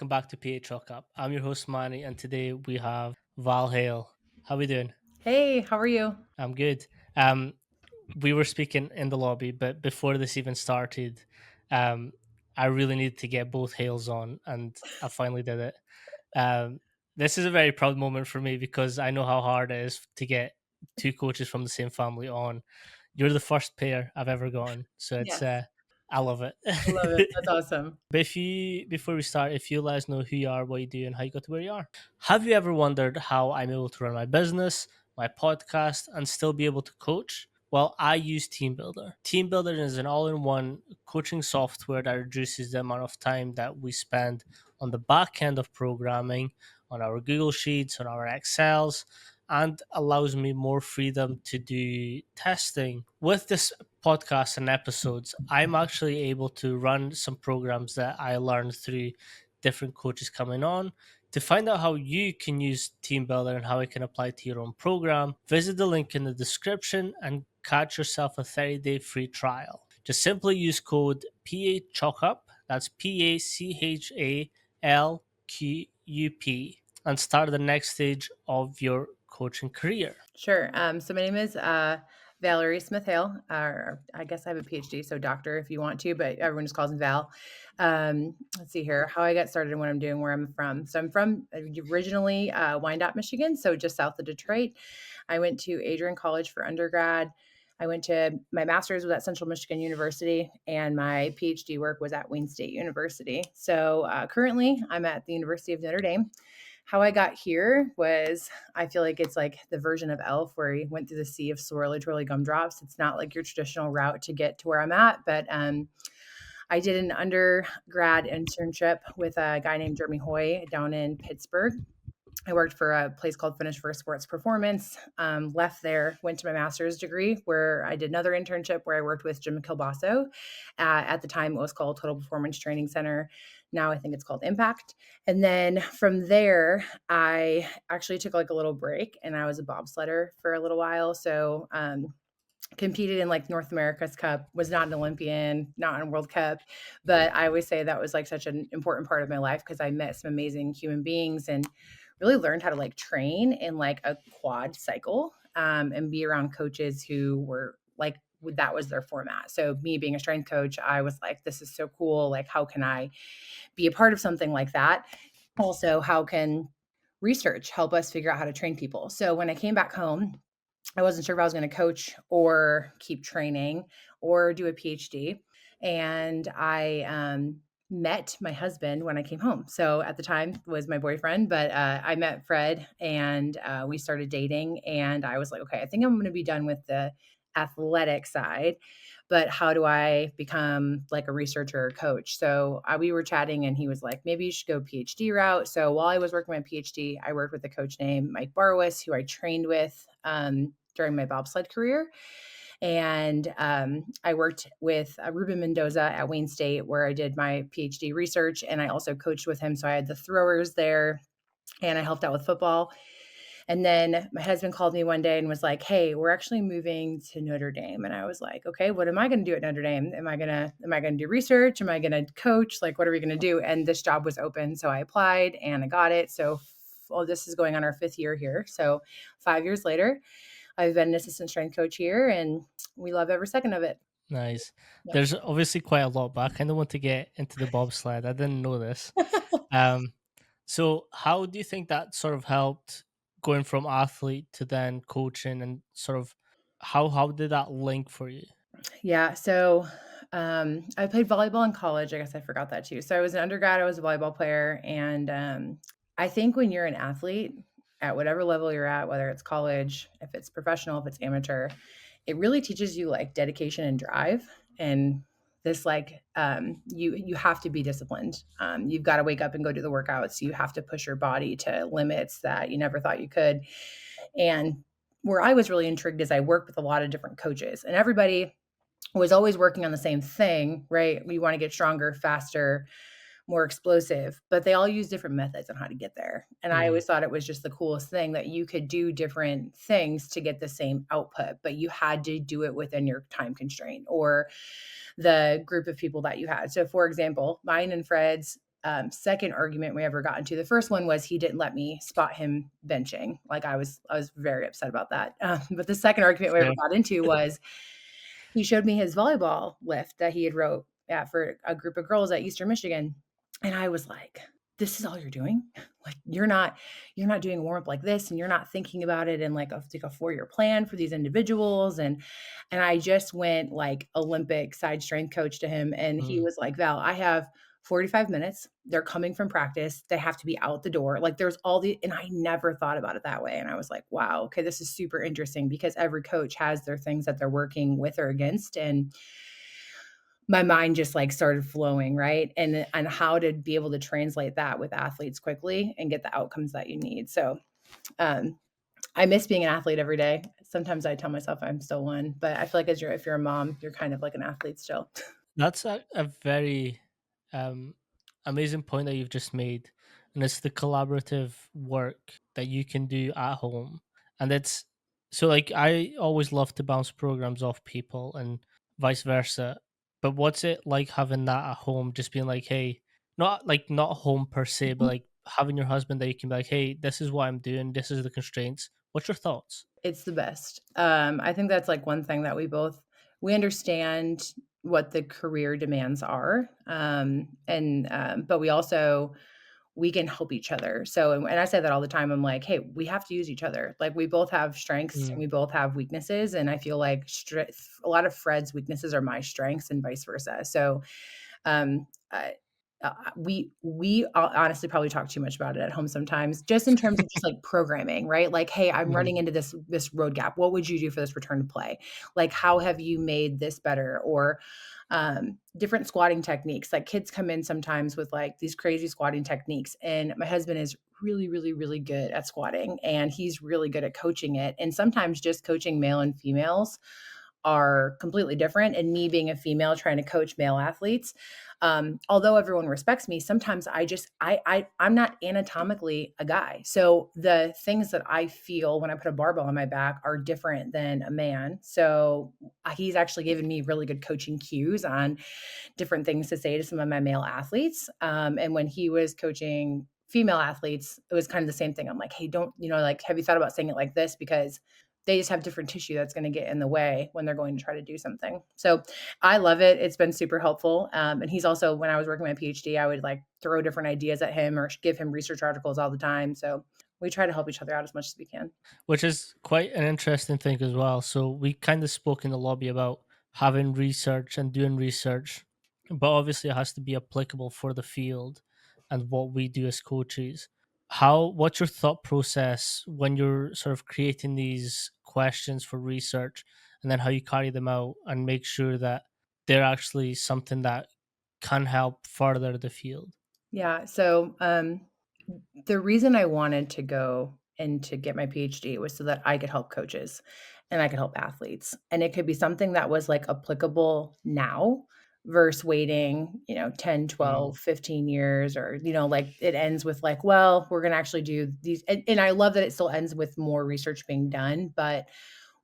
welcome back to PH Hookup. I'm your host Manny, and today we have Val Hale. How we doing? Hey, how are you? I'm good. Um, we were speaking in the lobby, but before this even started, um, I really needed to get both Hales on, and I finally did it. Um, this is a very proud moment for me because I know how hard it is to get two coaches from the same family on. You're the first pair I've ever gotten, so Yes, I love I love it. it. That's awesome. But before we start, if you let us know who you are, what you do, and how you got to where you are. Have you ever wondered how I'm able to run my business, my podcast, and still be able to coach? Well, I use TeamBuildr. TeamBuildr is an all in one coaching software that reduces the amount of time that we spend on the back end of programming, on our Google Sheets, on our Excels, and allows me more freedom to do testing. With this podcast and episodes, I'm actually able to run some programs that I learned through different coaches coming on. To find out how you can use TeamBuildr and how it can apply to your own program, visit the link in the description and catch yourself a 30-day free trial. Just simply use code PACHOCUP, that's PACHALQUP, and start the next stage of your coaching career. Sure. So my name is Valerie Smith-Hale. I guess I have a PhD, so doctor if you want to, but everyone just calls me Val. Let's see here, how I got started and what I'm doing, where I'm from. So I'm from originally Wyandotte, Michigan, so just south of Detroit. I went to Adrian College for undergrad. I went to my master's was at Central Michigan University, and my PhD work was at Wayne State University. So currently, I'm at the University of Notre Dame. How I got here was I feel like it's like the version of Elf where he went through the sea of swirly twirly gumdrops. It's not like your traditional route to get to where I'm at, but I did an undergrad internship with a guy named Jeremy Hoy down in Pittsburgh. I worked for a place called Finish for Sports Performance. Left there, went to my master's degree where I did another internship where I worked with Jim Kilbasso. At the time, it was called Total Performance Training Center. Now I think it's called Impact. And then from there, I actually took like a little break and I was a bobsledder for a little while. So competed in like North America's Cup, was not an Olympian, not in World Cup, but I always say that was like such an important part of my life because I met some amazing human beings and really learned how to like train in like a quad cycle and be around coaches who were like that was their format. So me being a strength coach, I was like, this is so cool. Like, how can I be a part of something like that? Also, how can research help us figure out how to train people? So when I came back home, I wasn't sure if I was going to coach or keep training or do a PhD. And I met my husband when I came home. So at the time was my boyfriend, but I met Fred and we started dating. And I was like, okay, I think I'm going to be done with the athletic side, but how do I become like a researcher or coach? So we were chatting and he was like, maybe you should go PhD route. So while I was working my PhD, I worked with a coach named Mike Barwis, who I trained with during my bobsled career. And I worked with Ruben Mendoza at Wayne State, where I did my PhD research, and I also coached with him. So I had the throwers there, and I helped out with football. And then my husband called me one day and was like, "Hey, we're actually moving to Notre Dame." And I was like, "Okay, what am I going to do at Notre Dame? Am I going to do research? Am I going to coach? Like, what are we going to do?" And this job was open, so I applied and I got it. So, this is going on our 5th year here. So, 5 years later, I've been an assistant strength coach here, and we love every second of it. Nice. Yep. There's obviously quite a lot, but I kind of want to get into the bobsled. I didn't know this. Um, so how do you think that sort of helped going from athlete to then coaching and sort of how did that link for you? Yeah. So I played volleyball in college. I guess I forgot that too. So I was an undergrad, I was a volleyball player. And I think when you're an athlete at whatever level you're at, whether it's college, if it's professional, if it's amateur, it really teaches you like dedication and drive. And this like you have to be disciplined. You've got to wake up and go do the workouts. You have to push your body to limits that you never thought you could. And where I was really intrigued is I worked with a lot of different coaches, and everybody was always working on the same thing, right? We want to get stronger, faster, more explosive, but they all use different methods on how to get there. And I Mm, always thought it was just the coolest thing that you could do different things to get the same output, but you had to do it within your time constraint or the group of people that you had. So, for example, mine and Fred's second argument we ever got into. The first one was he didn't let me spot him benching. Like I was very upset about that. But the second argument we ever Fair. got into was he showed me his volleyball lift that he had wrote for a group of girls at Eastern Michigan, and I was like, "This is all you're doing? Like you're not doing a warm up like this, and you're not thinking about it in like a 4 year plan for these individuals." And I just went like Olympic side strength coach to him, and he Mm. was like, "Val, I have 45 minutes. They're coming from practice. They have to be out the door." Like there's all the, and I never thought about it that way. And I was like, wow, okay, this is super interesting because every coach has their things that they're working with or against. And my mind just like started flowing, right? And how to be able to translate that with athletes quickly and get the outcomes that you need. So um I miss being an athlete every day. Sometimes I tell myself I'm still one, but I feel like if you're a mom, you're kind of like an athlete still. That's a very um, amazing point that you've just made, and it's the collaborative work that you can do at home, and it's so like I always love to bounce programs off people and vice versa. But what's it like having that at home? Just being like, hey, not home per se, but like having your husband that you can be like, hey, this is what I'm doing. This is the constraints. What's your thoughts? It's the best. I think that's like one thing that we understand what the career demands are, and but we can help each other. So, and I say that all the time. I'm like, hey, we have to use each other. Like we both have strengths and Mm. we both have weaknesses, and I feel like a lot of Fred's weaknesses are my strengths, and vice versa. So um, we honestly probably talk too much about it at home sometimes, just in terms of just like programming, right? Like, hey, I'm running Mhm. into this road gap. What would you do for this return to play? Like, how have you made this better? Or different squatting techniques. Like kids come in sometimes with like these crazy squatting techniques, and my husband is really, really, really good at squatting, and he's really good at coaching it. And sometimes just coaching male and females are completely different. And me being a female trying to coach male athletes, although everyone respects me, sometimes I'm not anatomically a guy. So the things that I feel when I put a barbell on my back are different than a man. So he's actually given me really good coaching cues on different things to say to some of my male athletes. And when he was coaching female athletes, it was kind of the same thing. I'm like, hey, don't, like, have you thought about saying it like this? Because they just have different tissue that's going to get in the way when they're going to try to do something. So I love it. It's been super helpful. And he's also, when I was working my PhD, I would like throw different ideas at him or give him research articles all the time. So we try to help each other out as much as we can. Which is quite an interesting thing as well. So we kind of spoke in the lobby about having research and doing research, but obviously it has to be applicable for the field and what we do as coaches. What's your thought process when you're sort of creating these questions for research, and then how you carry them out and make sure that they're actually something that can help further the field? Yeah. So the reason I wanted to go and to get my PhD was so that I could help coaches and I could help athletes. And it could be something that was like applicable now versus waiting, 10, Mm. 12, 15 years, or, like it ends with like, well, we're going to actually do these. And I love that it still ends with more research being done, but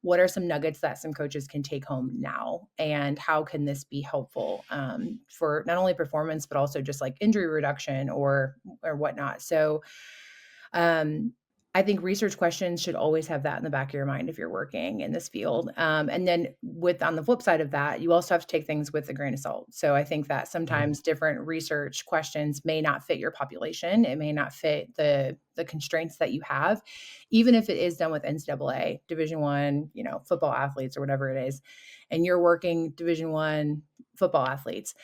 what are some nuggets that some coaches can take home now, and how can this be helpful for not only performance but also just like injury reduction or whatnot. So um, I think research questions should always have that in the back of your mind if you're working in this field. And then with on the flip side of that, you also have to take things with a grain of salt. So I think that Mhm. sometimes different research questions may not fit your population. It may not fit the constraints that you have, even if it is done with NCAA, Division One, football athletes or whatever it is, and you're working Division One football athletes,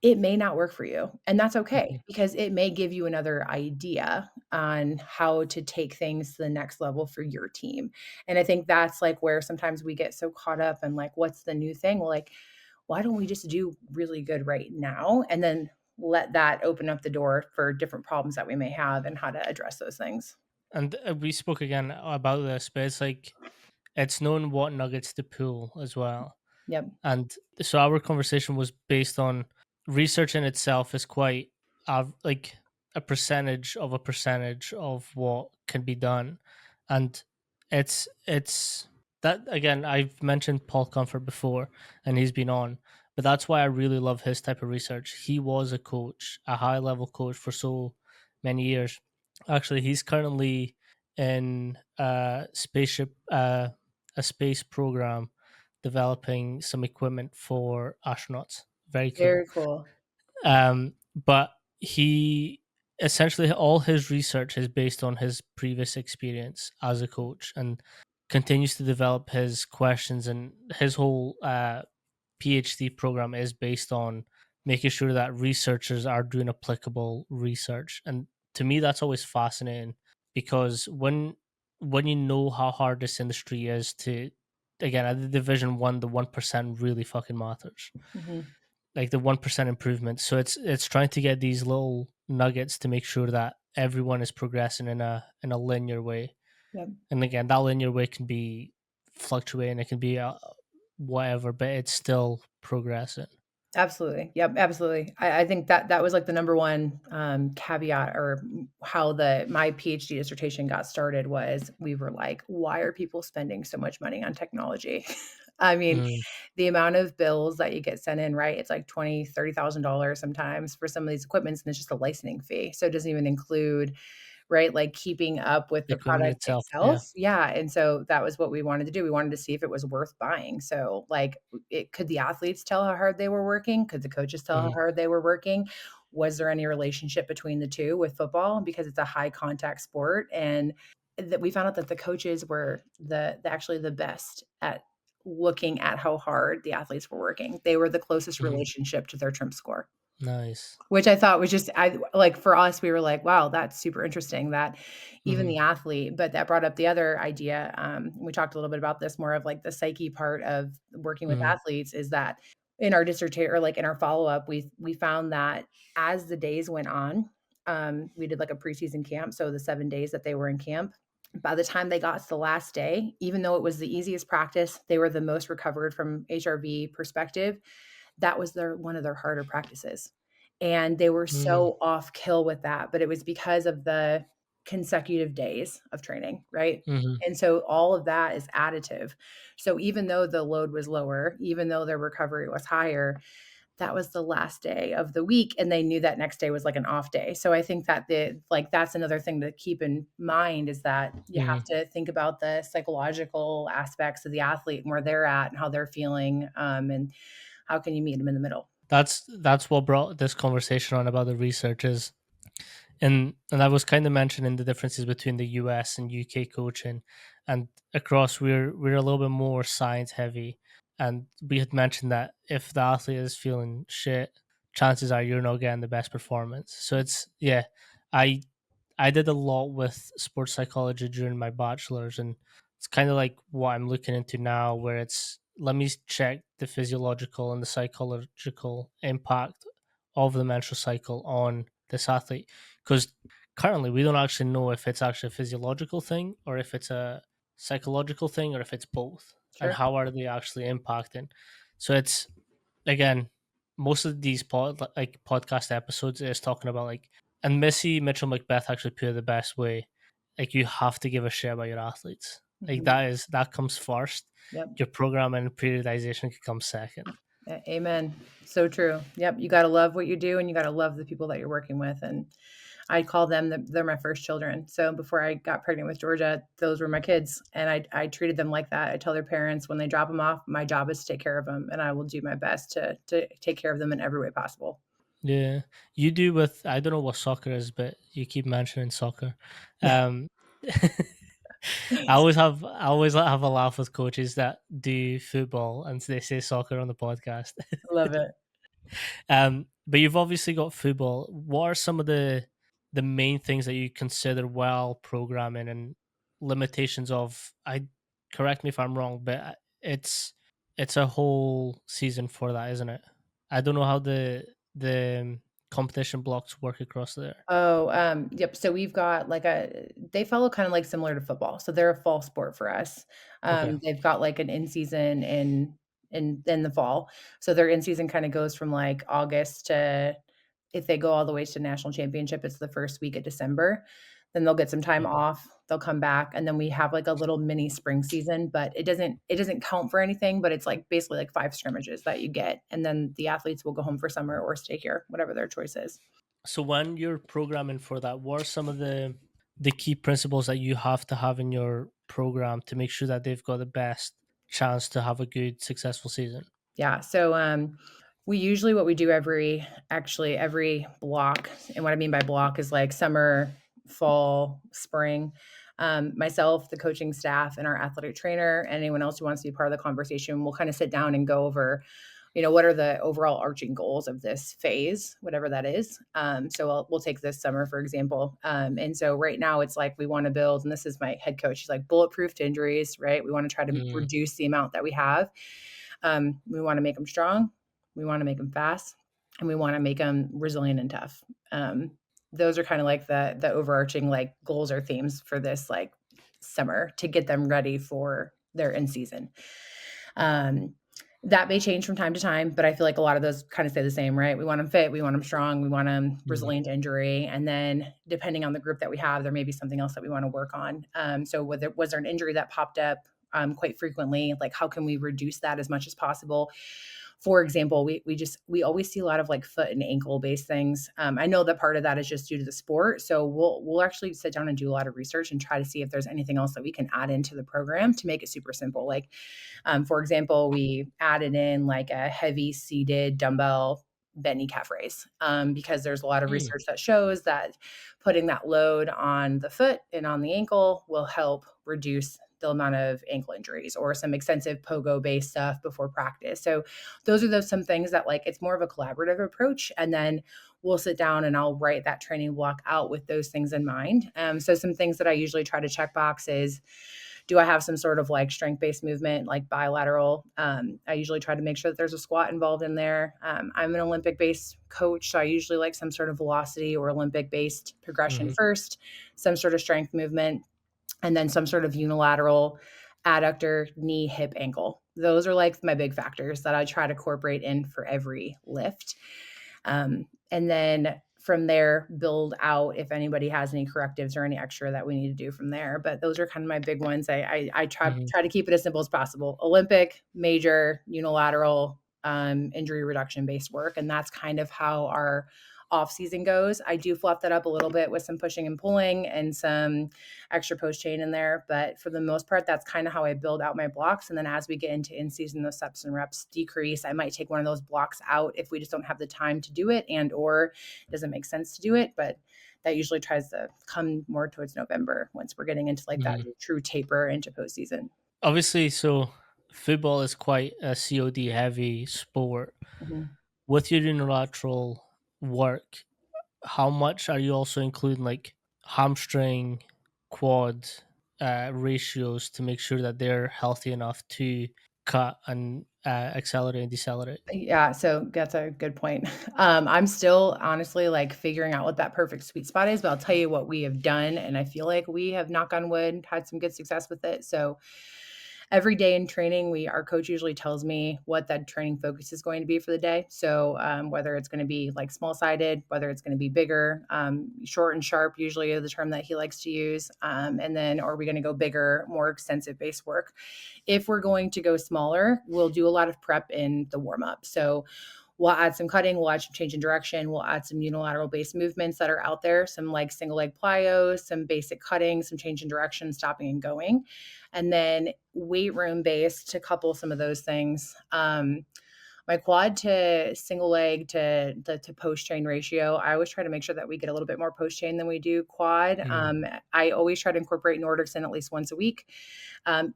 it may not work for you. And that's okay Mhm. because it may give you another idea on how to take things to the next level for your team. And I think that's like where sometimes we get so caught up in like, what's the new thing? Well, like, why don't we just do really good right now? And then let that open up the door for different problems that we may have and how to address those things. And we spoke again about this, but it's like it's knowing what nuggets to pull as well. Yep. And so our conversation was based on research in itself is quite like a percentage of what can be done, and it's that again. I've mentioned Paul Comfort before, and he's been on. But that's why I really love his type of research. He was a coach, a high level coach for so many years. Actually, he's currently in a space program, developing some equipment for astronauts. Very Very cool. cool. But he essentially all his research is based on his previous experience as a coach, and continues to develop his questions, and his whole PhD program is based on making sure that researchers are doing applicable research. And to me, that's always fascinating, because when you know how hard this industry is to, again, at the division one, the 1% really fucking matters, Hmm. like the 1% improvement. So it's trying to get these little nuggets to make sure that everyone is progressing in a linear way. Yep. And again, that linear way can be fluctuating, it can be whatever, but it's still progressing. Absolutely. Yep, absolutely. I think that that was like the number one caveat, or how the my PhD dissertation got started was, we were like, why are people spending so much money on technology? I mean, Mm, the amount of bills that you get sent in, right? It's like 20, $30,000 sometimes for some of these equipments, and it's just a licensing fee. So it doesn't even include, right, like keeping up with the the equipment product itself, yeah. itself. Yeah, and so that was what we wanted to do. We wanted to see if it was worth buying. So, like, it could the athletes tell how hard they were working? Could the coaches tell how Mhm, hard they were working? Was there any relationship between the two with football, because it's a high contact sport? And that we found out that the coaches were actually the best at looking at how hard the athletes were working. They were the closest mhm. relationship to their trim score. Nice. Which I thought was just, I like, for us, we were like, "Wow, that's super interesting that even Mhm, the athlete," but that brought up the other idea, we talked a little bit about this, more of, like, the psyche part of working with mhm, athletes, is that in our dissertation, or, like, in our follow-up, we found that as the days went on, we did, like, a preseason camp, so the 7 days that they were in camp, by the time they got to the last day, even though it was the easiest practice, they were the most recovered from HRV perspective, that was their one of their harder practices. And they were mm, so off kill with that, but it was because of the consecutive days of training, right? mhm, And so all of that is additive. So even though the load was lower, even though their recovery was higher, that was the last day of the week, and they knew that next day was like an off day. So I think that that's another thing to keep in mind, is that you have mhm. to think about the psychological aspects of the athlete and where they're at and how they're feeling, and how can you meet them in the middle? That's what brought this conversation on about the research is, and I was kind of mentioning the differences between the US and UK coaching, and across we're a little bit more science heavy, and we had mentioned that if the athlete is feeling shit, chances are you're not getting the best performance. So it's, yeah, I I did a lot with sports psychology during my bachelor's, and it's kind of like what I'm looking into now, where it's, let me check the physiological and the psychological impact of the menstrual cycle on this athlete, because currently we don't actually know if it's actually a physiological thing, or if it's a psychological thing, or if it's both, and Sure. how are they actually impacting. So it's, again, most of these podcast episodes is talking about, like, and Missy Mitchell Macbeth actually put it the best way. Like, you have to give a shit about your athletes. Like, Mhm. that comes first. Yep. Your programming and periodization could come second. Amen. So true. Yep. You got to love what you do, and you got to love the people that you're working with. And I call them, they're my first children. So before I got pregnant with Georgia, those were my kids. And I treated them like that. I tell their parents when they drop them off, my job is to take care of them. And I will do my best to take care of them in every way possible. Yeah, you do with, I don't know what soccer is, but you keep mentioning soccer. Um, I always have a laugh with coaches that do football and they say soccer on the podcast. Love it. But you've obviously got football. What are some of the main things that you consider while programming, and limitations of? I Correct me if I'm wrong, but it's a whole season for that, isn't it? I don't know how the competition blocks work across there. Oh, yep. So we've got like they follow kind of like similar to football. So they're a fall sport for us. Okay. They've got like an in season in the fall. So their in season kind of goes from like August to, if they go all the way to national championship, it's the first week of December. then they'll get some time Mhm. off, they'll come back, and then we have, like, a little mini spring season, but it doesn't count for anything, but it's, like, basically, like, 5 scrimmages that you get, and then the athletes will go home for summer or stay here, whatever their choice is. So when you're programming for that, what are some of the key principles that you have to have in your program to make sure that they've got the best chance to have a good, successful season? Yeah, so, we usually what we do every block, and what I mean by block is, like, summer, fall, spring, myself, the coaching staff, and our athletic trainer, and anyone else who wants to be part of the conversation, we'll kinda sit down and go over, what are the overall arching goals of this phase, whatever that is. So we'll take this summer, for example. And so right now it's like we want to build, and this is my head coach. She's like bulletproof to injuries, right? We want to try to Mm, reduce the amount that we have. We want to make them strong. We want to make them fast, and we want to make them resilient and tough. Those are kind of like the overarching like goals or themes for this like summer to get them ready for their in season. Um, that may change from time to time, but I feel like a lot of those kind of stay the same, right? We want them fit, we want them strong, we want them mm, resilient to injury, and then depending on the group that we have, there may be something else that we want to work on. So, whether was there an injury that popped up quite frequently? Like, how can we reduce that as much as possible? For example, we always see a lot of like foot and ankle based things. I know that part of that is just due to the sport, so we'll actually sit down and do a lot of research and try to see if there's anything else that we can add into the program to make it super simple. Like for example, we added in like a heavy seated dumbbell bent kneecap raise because there's a lot of mm, research that shows that putting that load on the foot and on the ankle will help reduce the amount of ankle injuries or some extensive pogo based stuff before practice. So those are some things that like it's more of a collaborative approach. And then we'll sit down and I'll write that training block out with those things in mind. So some things that I usually try to check box is do I have some sort of like strength based movement, like bilateral? I usually try to make sure that there's a squat involved in there. I'm an Olympic based coach, so I usually like some sort of velocity or Olympic based progression mhm, first, some sort of strength movement, and then some sort of unilateral adductor, knee, hip, ankle. Those are like my big factors that I try to incorporate in for every lift. And then from there, build out if anybody has any correctives or any extra that we need to do from there. But those are kind of my big ones. I try mhm, try to keep it as simple as possible. Olympic, major, unilateral, injury reduction based work, and that's kind of how our off season goes. I do fluff that up a little bit with some pushing and pulling and some extra post chain in there, but for the most part, that's kind of how I build out my blocks. And then as we get into in season, those steps and reps decrease. I might take one of those blocks out if we just don't have the time to do it and or it doesn't make sense to do it, but that usually tries to come more towards November once we're getting into like that mhm. true taper into postseason. Obviously, so football is quite a COD heavy sport. Mhm. With your unilateral work, how much are you also including like hamstring, quad ratios to make sure that they're healthy enough to cut and accelerate and decelerate? Yeah, so that's a good point. I'm still honestly like figuring out what that perfect sweet spot is, but I'll tell you what we have done, and I feel like we have, knock on wood, had some good success with it. So every day in training, we our coach usually tells me what that training focus is going to be for the day. So whether it's going to be like small sided, whether it's going to be bigger, short and sharp, usually is the term that he likes to use, and then are we going to go bigger, more extensive base work? If we're going to go smaller, we'll do a lot of prep in the warm up. So we'll add some cutting, we'll add some change in direction, we'll add some unilateral base movements that are out there, some like single leg plyos, some basic cutting, some change in direction, stopping and going. And then weight room based to couple some of those things. My quad to single leg to post chain ratio, I always try to make sure that we get a little bit more post chain than we do quad. Mm, I always try to incorporate Nordics in at least once a week.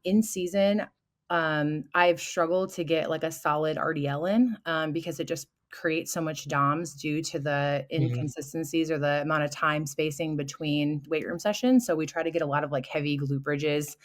In season, I've struggled to get like a solid RDL in because it just creates so much DOMs due to the mhm, inconsistencies or the amount of time spacing between weight room sessions. So we try to get a lot of like heavy glute bridges,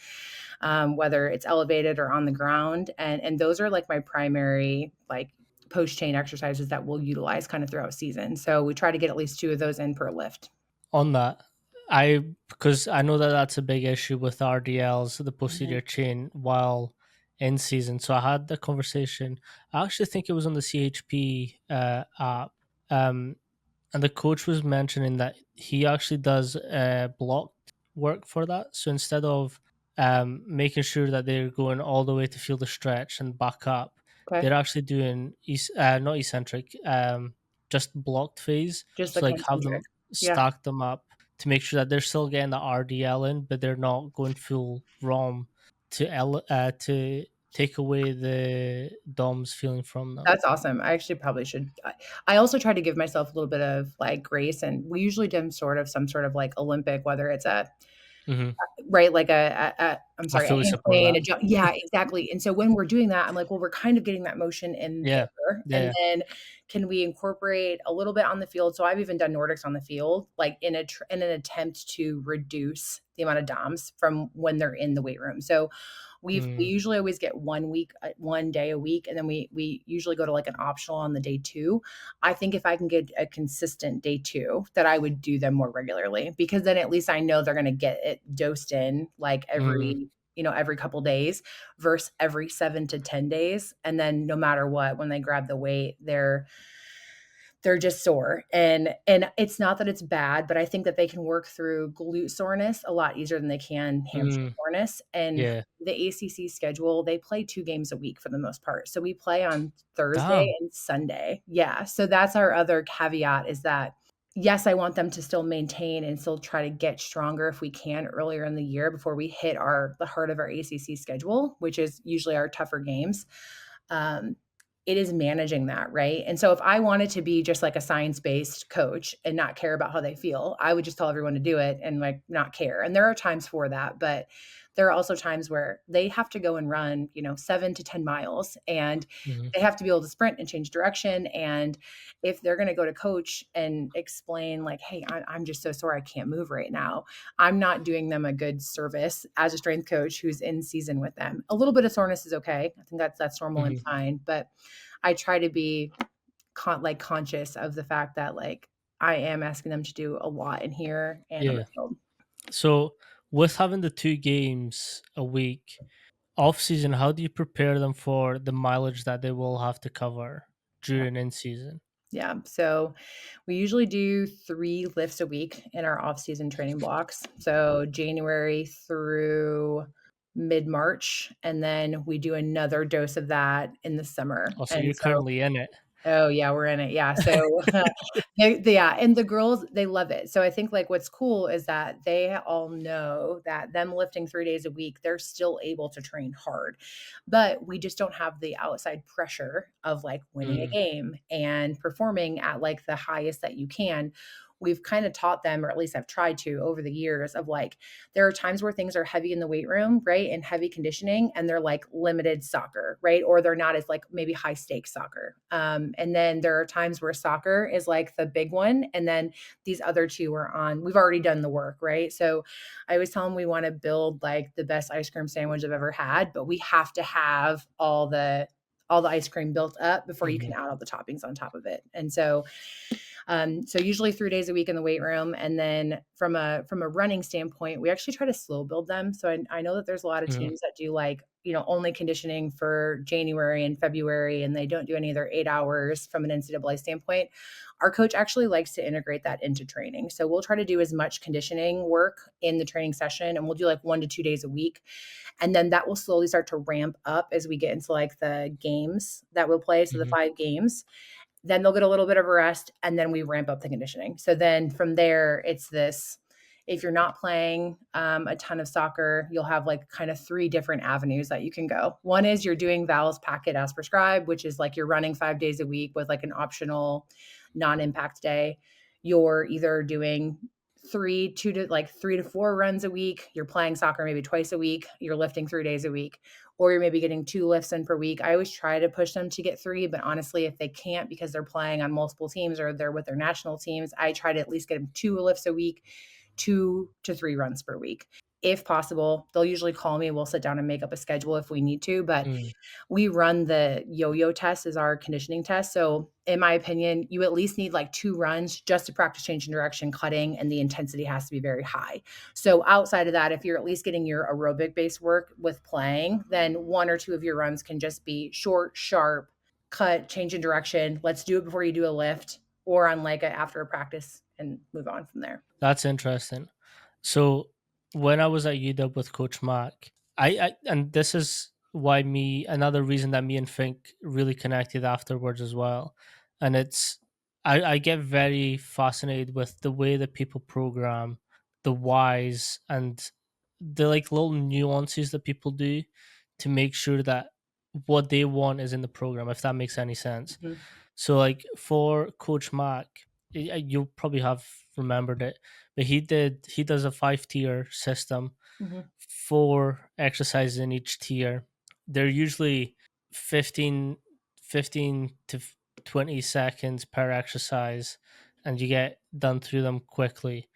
whether it's elevated or on the ground, and those are like my primary like post chain exercises that we'll utilize kind of throughout season. So we try to get at least two of those in per lift. on that, I because I know that that's a big issue with RDLs, the Mhm. posterior chain, while in season. So I had the conversation. I actually think it was on the CHP app. Um, And the coach was mentioning that he actually does blocked work for that. So instead of making sure that they're going all the way to feel the stretch and back up, Okay. they're actually doing not eccentric, just blocked phase. Just the So like have concentric. them Yeah. stack them up to make sure that they're still getting the RDL in, but they're not going full ROM to take away the DOM's feeling from them. That's awesome. I actually probably should. I also try to give myself a little bit of like grace, and we usually do sort of some sort of like Olympic, whether it's a Hmm. right, like I'm I sorry, a fully support incline, that. a jump. Yeah, exactly. And so when we're doing that, I'm like, well, we're kind of getting that motion in Yeah, there. And yeah, then can we incorporate a little bit on the field? So I've even done Nordics on the field, like in an attempt to reduce the amount of DOMs from when they're in the weight room. So we mm, usually always get 1 week, 1 day a week, and then we usually go to like an optional on the day two. I think if I can get a consistent day two, that I would do them more regularly, because then at least I know they're going to get it dosed in like mm, every couple days versus every 7 to 10 days. And then no matter what, when they grab the weight, they're just sore. And it's not that it's bad, but I think that they can work through glute soreness a lot easier than they can hamstring mm, soreness. And yeah. the ACC schedule, they play 2 games a week for the most part. So we play on Thursday Damn. and Sunday. Yeah. So that's our other caveat, is that yes, I want them to still maintain and still try to get stronger if we can earlier in the year before we hit the heart of our ACC schedule, which is usually our tougher games. Um, it is managing that, right? And so if I wanted to be just like a science-based coach and not care about how they feel, I would just tell everyone to do it and like not care. And there are times for that, but there are also times where they have to go and run, 7 to 10 miles, and Mhm, they have to be able to sprint and change direction. And if they're going to go to coach and explain like, hey, I'm just so sore, I can't move right now, I'm not doing them a good service as a strength coach who's in season with them. A little bit of soreness is okay. I think that's normal and mhm, fine, but I try to be conscious of the fact that like I am asking them to do a lot in here and on the yeah. field. So with having the 2 games a week, off season, how do you prepare them for the mileage that they will have to cover during in season? Yeah. So we usually do 3 lifts a week in our off-season training blocks. So January through mid-March, and then we do another dose of that in the summer. Oh, so And you're so currently in it. oh, yeah, we're in it. Yeah. So, yeah, and the girls, they love it. So I think like what's cool is that they all know that them lifting 3 days a week, they're still able to train hard. But we just don't have the outside pressure of like winning a Mm, game and performing at like the highest that you can. We've kind of taught them, or at least I've tried to over the years, of like there are times where things are heavy in the weight room, right? And heavy conditioning, and they're like limited soccer, right? Or they're not as like maybe high stakes soccer. And then there are times where soccer is like the big one. And then these other two are on, we've already done the work, right? So I always tell them we want to build like the best ice cream sandwich I've ever had, but we have to have all the ice cream built up before you can mhm, add all the toppings on top of it. And so usually 3 days a week in the weight room, and then from a running standpoint, we actually try to slow build them. So I know that there's a lot of mhm, teams that do like only conditioning for January and February, and they don't do any of their 8 hours from an NCAA standpoint. Our coach actually likes to integrate that into training, so we'll try to do as much conditioning work in the training session, and we'll do like 1 to 2 days a week, and then that will slowly start to ramp up as we get into like the games that we'll play. So the mhm, 5 games, then they'll get a little bit of a rest, and then we ramp up the conditioning. So then from there, it's this. If you're not playing a ton of soccer, you'll have like kind of 3 different avenues that you can go. One is you're doing Val's packet as prescribed, which is like you're running 5 days a week with like an optional non-impact day. You're either doing 3 to 4 runs a week. You're playing soccer maybe twice a week. You're lifting 3 days a week, or you're maybe getting 2 lifts in per week. I always try to push them to get 3, but honestly, if they can't because they're playing on multiple teams or they're with their national teams, I try to at least get them 2 lifts a week, 2 to 3 runs per week. If possible, they'll usually call me. We'll sit down and make up a schedule if we need to, but mm, we run the yo-yo test as our conditioning test. So in my opinion, you at least need like 2 runs just to practice changing direction, cutting, and the intensity has to be very high. So outside of that, if you're at least getting your aerobic based work with playing, then 1 or 2 of your runs can just be short, sharp, cut, change in direction. Let's do it before you do a lift. or on like a after a practice and move on from there. That's interesting. So when I was at UW with Coach Mac, I and this is why me another reason that me and Fink really connected afterwards as well. And it's I get very fascinated with the way that people program, the whys and the like little nuances that people do to make sure that what they want is in the program, if that makes any sense. Mhm, So like for Coach Mac, you'll probably have remembered it, but he does a 5 tier system, mhm, 4 exercises in each tier. They're usually 15, 15 to 20 seconds per exercise, and you get done through them quickly.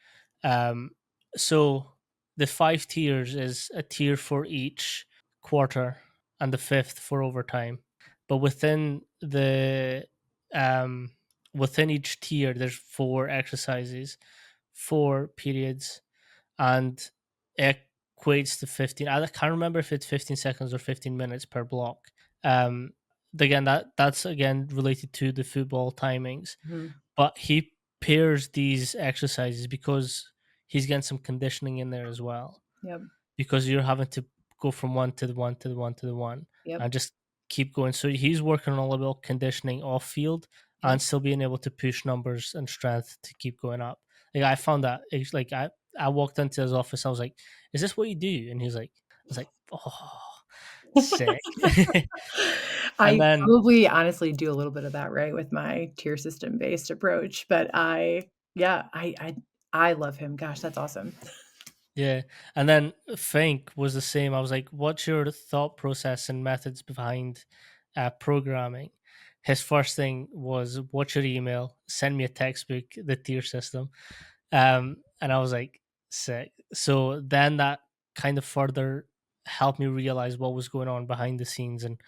Um, so the 5 tiers is a tier for each quarter, and the fifth for overtime. But um, within each tier, there's 4 exercises, 4 periods, and it equates to 15. I can't remember if it's 15 seconds or 15 minutes per block. Um, again, that's again related to the football timings, mhm. but he pairs these exercises because he's getting some conditioning in there as well, Yep, because you're having to go from one to the one to the one to the one yep, and just keep going. So he's working on all about conditioning off field yep. and still being able to push numbers and strength to keep going up. Like I found that it's like I walked into his office, I was like, "Is this what you do?" And he's like, I was like, "Oh, sick." And I then probably honestly do a little bit of that, right, with my tier system based approach, but I love him. Gosh, that's awesome. yeah, and then Fink was the same. I was like, "What's your thought process and methods behind programming?" His first thing was, "What's your email? Send me a textbook, the tier system." And I was like, "Sick." So then that kind of further helped me realize what was going on behind the scenes and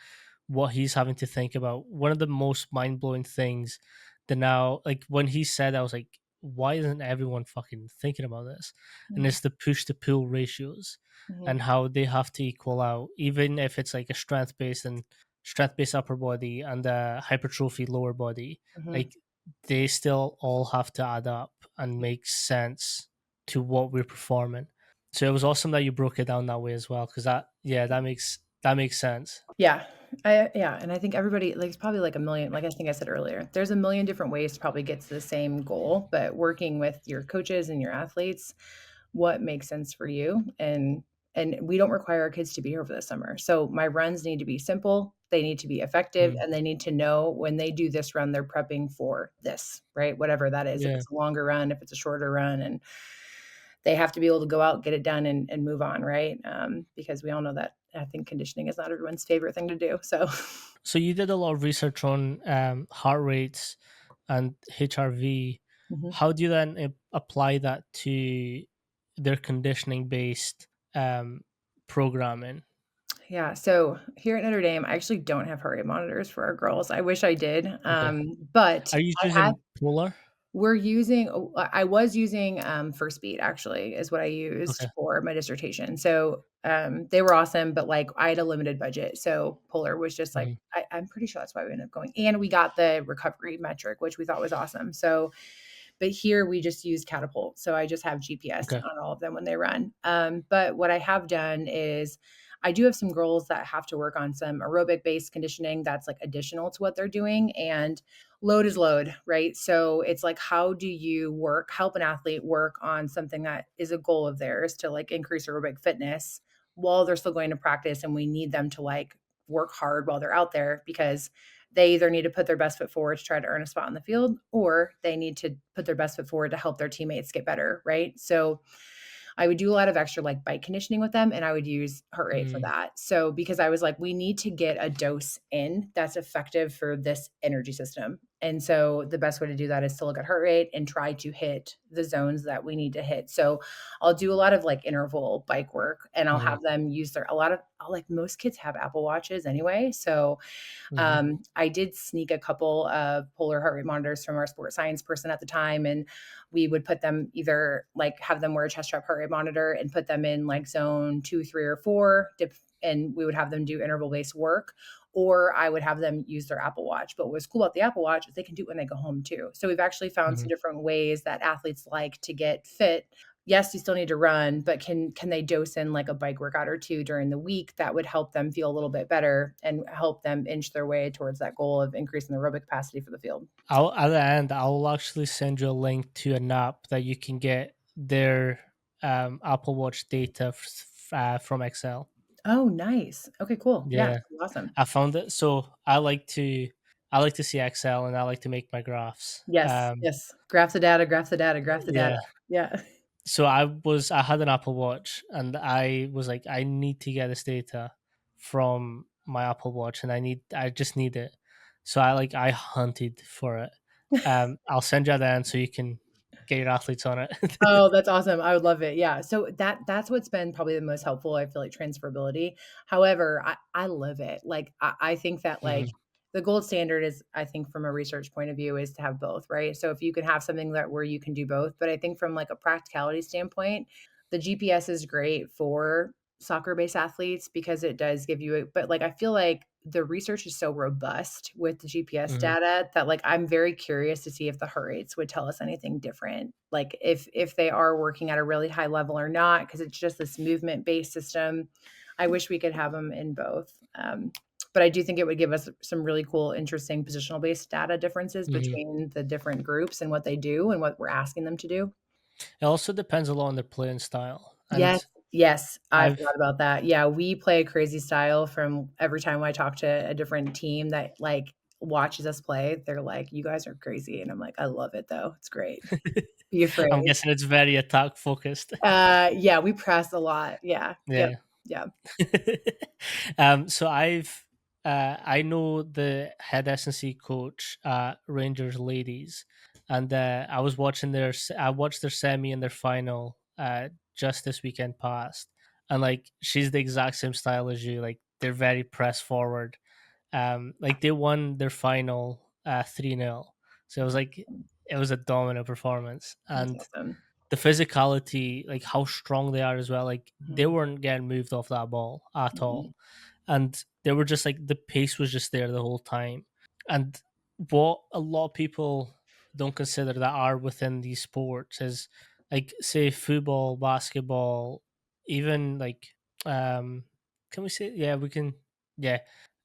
what he's having to think about. One of the most mind blowing things that now, like when he said, I was like, why isn't everyone fucking thinking about this? And Mhm, it's the push to pull ratios mhm, and how they have to equal out, even if it's like a strength based upper body and a hypertrophy lower body. mhm. Like they still all have to add up and make sense to what we're performing. So it was awesome that you broke it down that way as well, because yeah, that makes sense. Yeah. Yeah, and I think everybody like, it's probably like a million like I think I said earlier, there's a million different ways to probably get to the same goal, but working with your coaches and your athletes, what makes sense for you, and we don't require our kids to be here for the summer. So my runs need to be simple, they need to be effective, Mm, and they need to know when they do this run, they're prepping for this, right? Whatever that is, if yeah. it's a longer run, if it's a shorter run, and they have to be able to go out, get it done, and move on, right? Because we all know that I think conditioning is not everyone's favorite thing to do. So, So you did a lot of research on heart rates and HRV. mhm. How do you then apply that to their conditioning based programming? Yeah. So here at Notre Dame, I actually don't have heart rate monitors for our girls. I wish I did, Okay. but Are you I have. using Polar? We're using I was using, First Beat actually is what I used Okay. for my dissertation. So, they were awesome, but, like, I had a limited budget, so Polar was just, like Mhm. I'm pretty sure that's why we ended up going and we got the recovery metric, which we thought was awesome. So, but here we just use Catapult. So I just have GPS Okay. on all of them when they run. But what I have done is I do have some girls that have to work on some aerobic based conditioning that's like additional to what they're doing. And load is load, right? So it's like, how do you help an athlete work on something that is a goal of theirs to like increase aerobic fitness while they're still going to practice? And we need them to like work hard while they're out there because they either need to put their best foot forward to try to earn a spot on the field or they need to put their best foot forward to help their teammates get better, right? So I would do a lot of extra like bike conditioning with them and I would use heart rate for Mm, that. So because I was like, we need to get a dose in that's effective for this energy system. And so the best way to do that is to look at heart rate and try to hit the zones that we need to hit. So I'll do a lot of like interval bike work and I'll mhm, have them use their a lot of like most kids have Apple Watches anyway. So mhm, I did sneak a couple of polar heart rate monitors from our sports science person at the time, and we would put them either like have them wear a chest strap heart rate monitor and put them in like zone 2, 3, or 4, and we would have them do interval based work, or I would have them use their Apple Watch. But what's cool about the Apple Watch is they can do it when they go home too. So we've actually found some Mhm. different ways that athletes like to get fit. Yes, you still need to run, but can they dose in like a bike workout or two during the week that would help them feel a little bit better and help them inch their way towards that goal of increasing the aerobic capacity for the field. I'll at the end, I'll actually send you a link to an app that you can get their Apple Watch data from Excel. Oh, nice. Okay, cool. Yeah, Yeah, awesome. I found it. So I like to see Excel and I like to make my graphs. Yes, yes. Graph the data, graph the data, graph the data. Yeah. Yeah. So I had an Apple Watch and I was like, I need to get this data from my Apple Watch and I just need it. So I hunted for it. I'll send you that so you can get your athletes on it. Oh, that's awesome. I would love it. Yeah. So that's what's been probably the most helpful. I feel like transferability. However, I love it. Like I think that like Mhm, the gold standard is, I think from a research point of view, is to have both, right? So if you can have something that where you can do both, but I think from like a practicality standpoint, the GPS is great for soccer based athletes because it does give you a, but like I feel like the research is so robust with the GPS mhm, data that like I'm very curious to see if the heart rates would tell us anything different. Like if they are working at a really high level or not, because it's just this movement based system. I wish we could have them in both. But I do think it would give us some really cool, interesting positional based data differences mhm. between the different groups and what they do and what we're asking them to do. It also depends a lot on their playing style. Yes, And yes, I I've forgot about that. Yeah, we play a crazy style from every time I talk to a different team that, like, watches us play, they're like, "You guys are crazy," and I'm like, "I love it, though. It's great. Be I'm afraid." guessing it's very attack focused. Yeah, we press a lot. Yeah. Yep. Yeah. Yeah. So I know the head S&C coach at Rangers ladies, and I watched their semi and their final just this weekend past, and like she's the exact same style as you. Like they're very press forward. Like they won their final 3-0, so it was a dominant performance, That's and awesome. the physicality, like how strong they are as well. Like they Mhm. weren't getting moved off that ball at Mhm. all, and they were just like the pace was just there the whole time. And what a lot of people don't consider that are within these sports is like say football, basketball, even like um, can we say we can yeah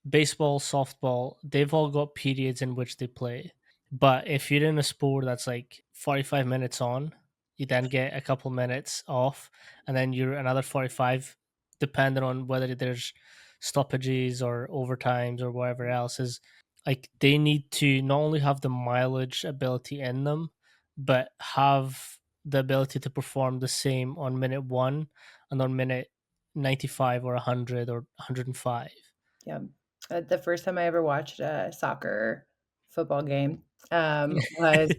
baseball, softball. They've all got periods in which they play. But if you're in a sport that's like 45 minutes on, you then get a couple minutes off, and then you're another 45, depending on whether there's stoppages or overtimes or whatever else. Is like they need to not only have the mileage ability in them, but have the ability to perform the same on minute one and on minute 95 or 100 or 105. Yeah. The first time I ever watched a soccer football game, was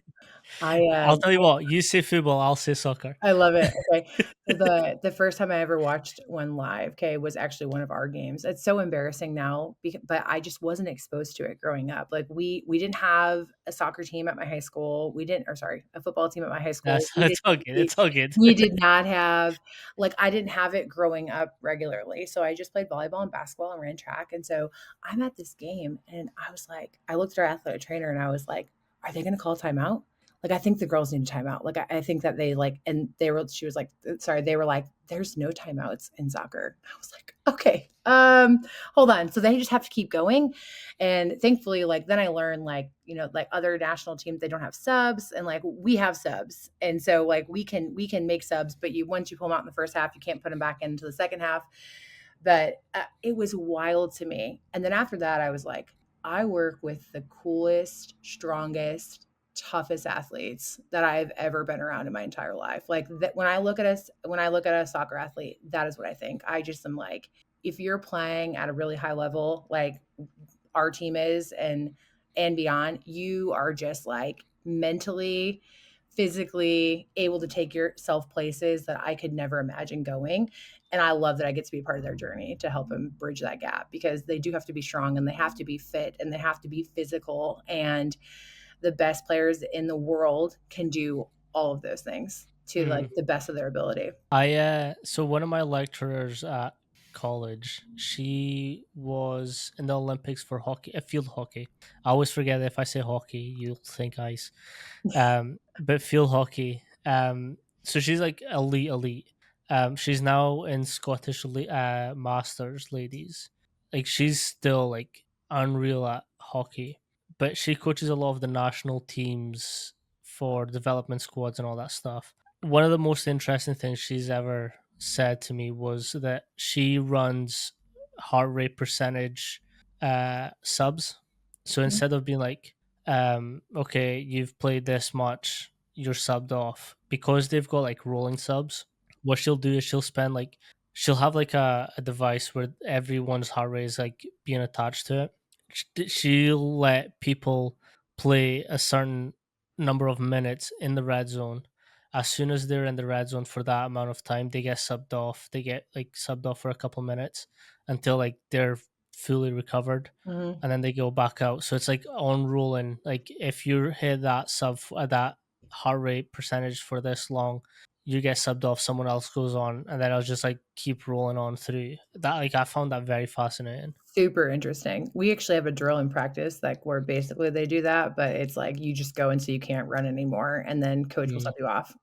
I'll tell you what, you say football, I'll say soccer. I love it. Okay. So the first time I ever watched one live, okay, was actually one of our games. It's so embarrassing now, but I just wasn't exposed to it growing up. Like we didn't have a soccer team at my high school. We didn't, or sorry, a football team at my high school. That's it's all good. It's all good. We did not have, like, I didn't have it growing up regularly. So I just played volleyball and basketball and ran track. And so I'm at this game and I was like, I looked at our athletic trainer and I was like, are they going to call timeout? Like, I think the girls need a timeout. Like, I think that they like, and they were, she was like, sorry, they were like, there's no timeouts in soccer. I was like, okay, hold on. So they just have to keep going. And thankfully, like, then I learned, like, like other national teams, they don't have subs and like we have subs. And so like we can make subs, but once you pull them out in the first half, you can't put them back into the second half. But it was wild to me. And then after that, I was like, I work with the coolest, strongest, toughest athletes that I've ever been around in my entire life. Like that, when I look at us, when I look at a soccer athlete, that is what I think. I just am like, if you're playing at a really high level, like our team is, and beyond, you are just like mentally, physically able to take yourself places that I could never imagine going. And I love that I get to be a part of their journey to help them bridge that gap, because they do have to be strong and they have to be fit and they have to be physical. And the best players in the world can do all of those things to like Mhm. the best of their ability. I so one of my lecturers college, she was in the Olympics for hockey, field hockey. I always forget that if I say hockey, you'll think ice. But field hockey. So she's like elite. She's now in Scottish Masters ladies. Like she's still like unreal at hockey, but she coaches a lot of the national teams for development squads and all that stuff. One of the most interesting things she's ever said to me was that she runs heart rate percentage subs. So instead of being like, okay, you've played this much, you're subbed off, because they've got like rolling subs. What she'll do is she'll have like a device where everyone's heart rate is like being attached to it. She'll let people play a certain number of minutes in the red zone. As soon as they're in the red zone for that amount of time, they get subbed off. They get like subbed off for a couple minutes until like they're fully recovered, Mhm. and then they go back out. So it's like on rolling. Like if you hit that that heart rate percentage for this long, you get subbed off. Someone else goes on, and then I'll just like keep rolling on through that. Like I found that very fascinating. Super interesting. We actually have a drill in practice, like, where basically they do that, but it's like you just go until you can't run anymore, and then coach will Mm-hmm. sub you off.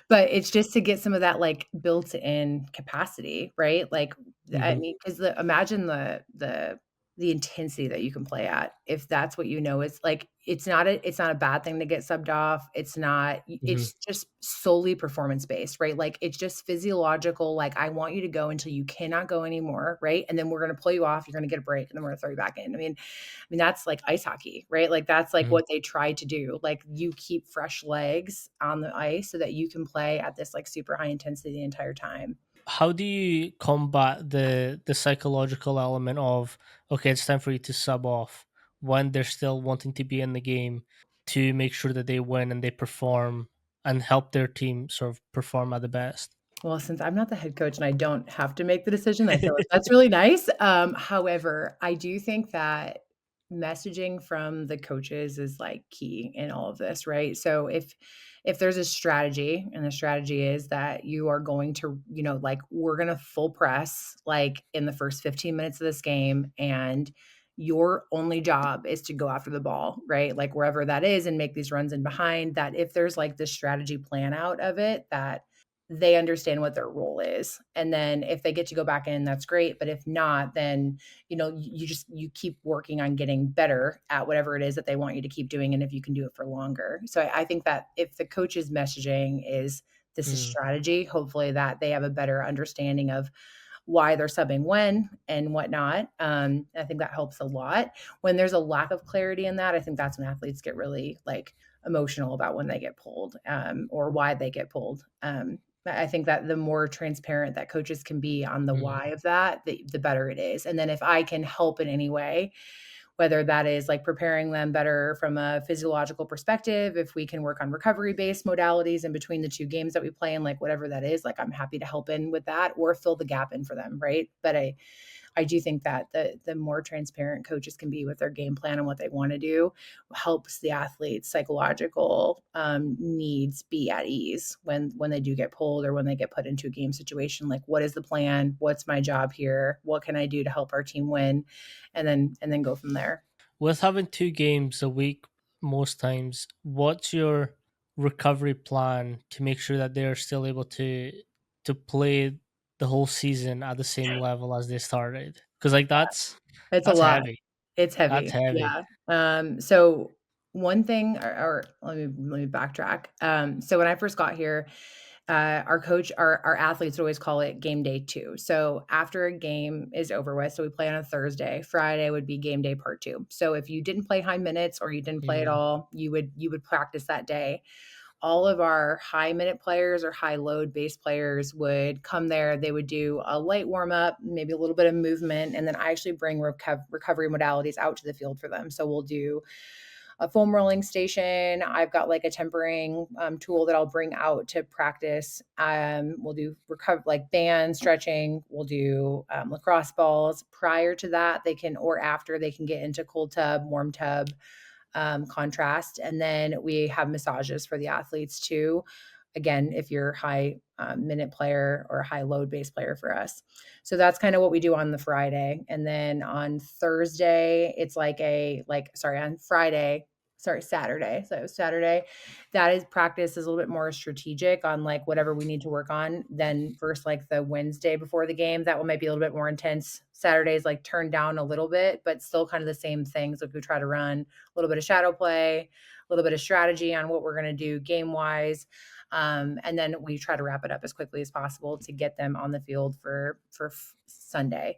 But it's just to get some of that, like, built-in capacity, right? Like, I Mm-hmm. mean, 'cause imagine the intensity that you can play at if that's what you know is like, it's not a bad thing to get subbed off. It's not Mm-hmm. it's just solely performance-based, right? Like, it's just physiological, like, I want you to go until you cannot go anymore, right? And then we're gonna pull you off, you're gonna get a break, and then we're gonna throw you back in. I mean, that's like ice hockey, right? Like that's like Mm-hmm. what they try to do. Like you keep fresh legs on the ice so that you can play at this like super high intensity the entire time. How do you combat the psychological element of, okay, it's time for you to sub off when they're still wanting to be in the game, to make sure that they win and they perform and help their team sort of perform at the best? Well, since I'm not the head coach and I don't have to make the decision, I feel like that's really nice. However, I do think that messaging from the coaches is like key in all of this, right? So if there's a strategy and the strategy is that you are going to, like we're going to full press like in the first 15 minutes of this game and your only job is to go after the ball, right? Like wherever that is and make these runs in behind that if there's like this strategy plan out of it that they understand what their role is. And then if they get to go back in, that's great. But if not, then, you keep working on getting better at whatever it is that they want you to keep doing. And if you can do it for longer. So I think that if the coach's messaging is this is Mm, strategy, hopefully that they have a better understanding of why they're subbing when and whatnot. I think that helps a lot. When there's a lack of clarity in that, I think that's when athletes get really like emotional about when they get pulled or why they get pulled. I think that the more transparent that coaches can be on the mm, why of that, the better it is. And then if I can help in any way, whether that is like preparing them better from a physiological perspective, if we can work on recovery based modalities in between the two games that we play and like whatever that is, like I'm happy to help in with that or fill the gap in for them, right? But I do think that the more transparent coaches can be with their game plan and what they want to do helps the athlete's psychological needs be at ease when they do get pulled or when they get put into a game situation. Like, what is the plan? What's my job here? What can I do to help our team win? And then go from there. with having 2 games a week most times, what's your recovery plan to make sure that they're still able to play the whole season at the same level as they started? Because like It's a that's lot. heavy. It's That's heavy, heavy. yeah. So one thing or let me backtrack. So when I first got here, our coach our athletes would always call it game day 2. So after a game is over with, so we play on a Thursday, Friday would be game day part 2. So if you didn't play high minutes or you didn't play at Mm, all, you would practice that day. All of our high minute players or high load base players would come there. They would do a light warm up, maybe a little bit of movement, and then I actually bring recovery modalities out to the field for them. So we'll do a foam rolling station. I've got like a tempering tool that I'll bring out to practice. We'll do recover like band stretching. We'll do lacrosse balls. Prior to that, they can or after they can get into cold tub, warm tub contrast. And then we have massages for the athletes too. again, if you're high minute player or high load based player for us. So that's kind of what we do on the Friday. And then on Thursday, it's on Friday, sorry, Saturday. So it was Saturday. That is practice is a little bit more strategic on like whatever we need to work on. Then versus like the Wednesday before the game, that one might be a little bit more intense. Saturday's like turned down a little bit, but still kind of the same things. Like we try to run a little bit of shadow play, a little bit of strategy on what we're going to do game wise. And then we try to wrap it up as quickly as possible to get them on the field for Sunday.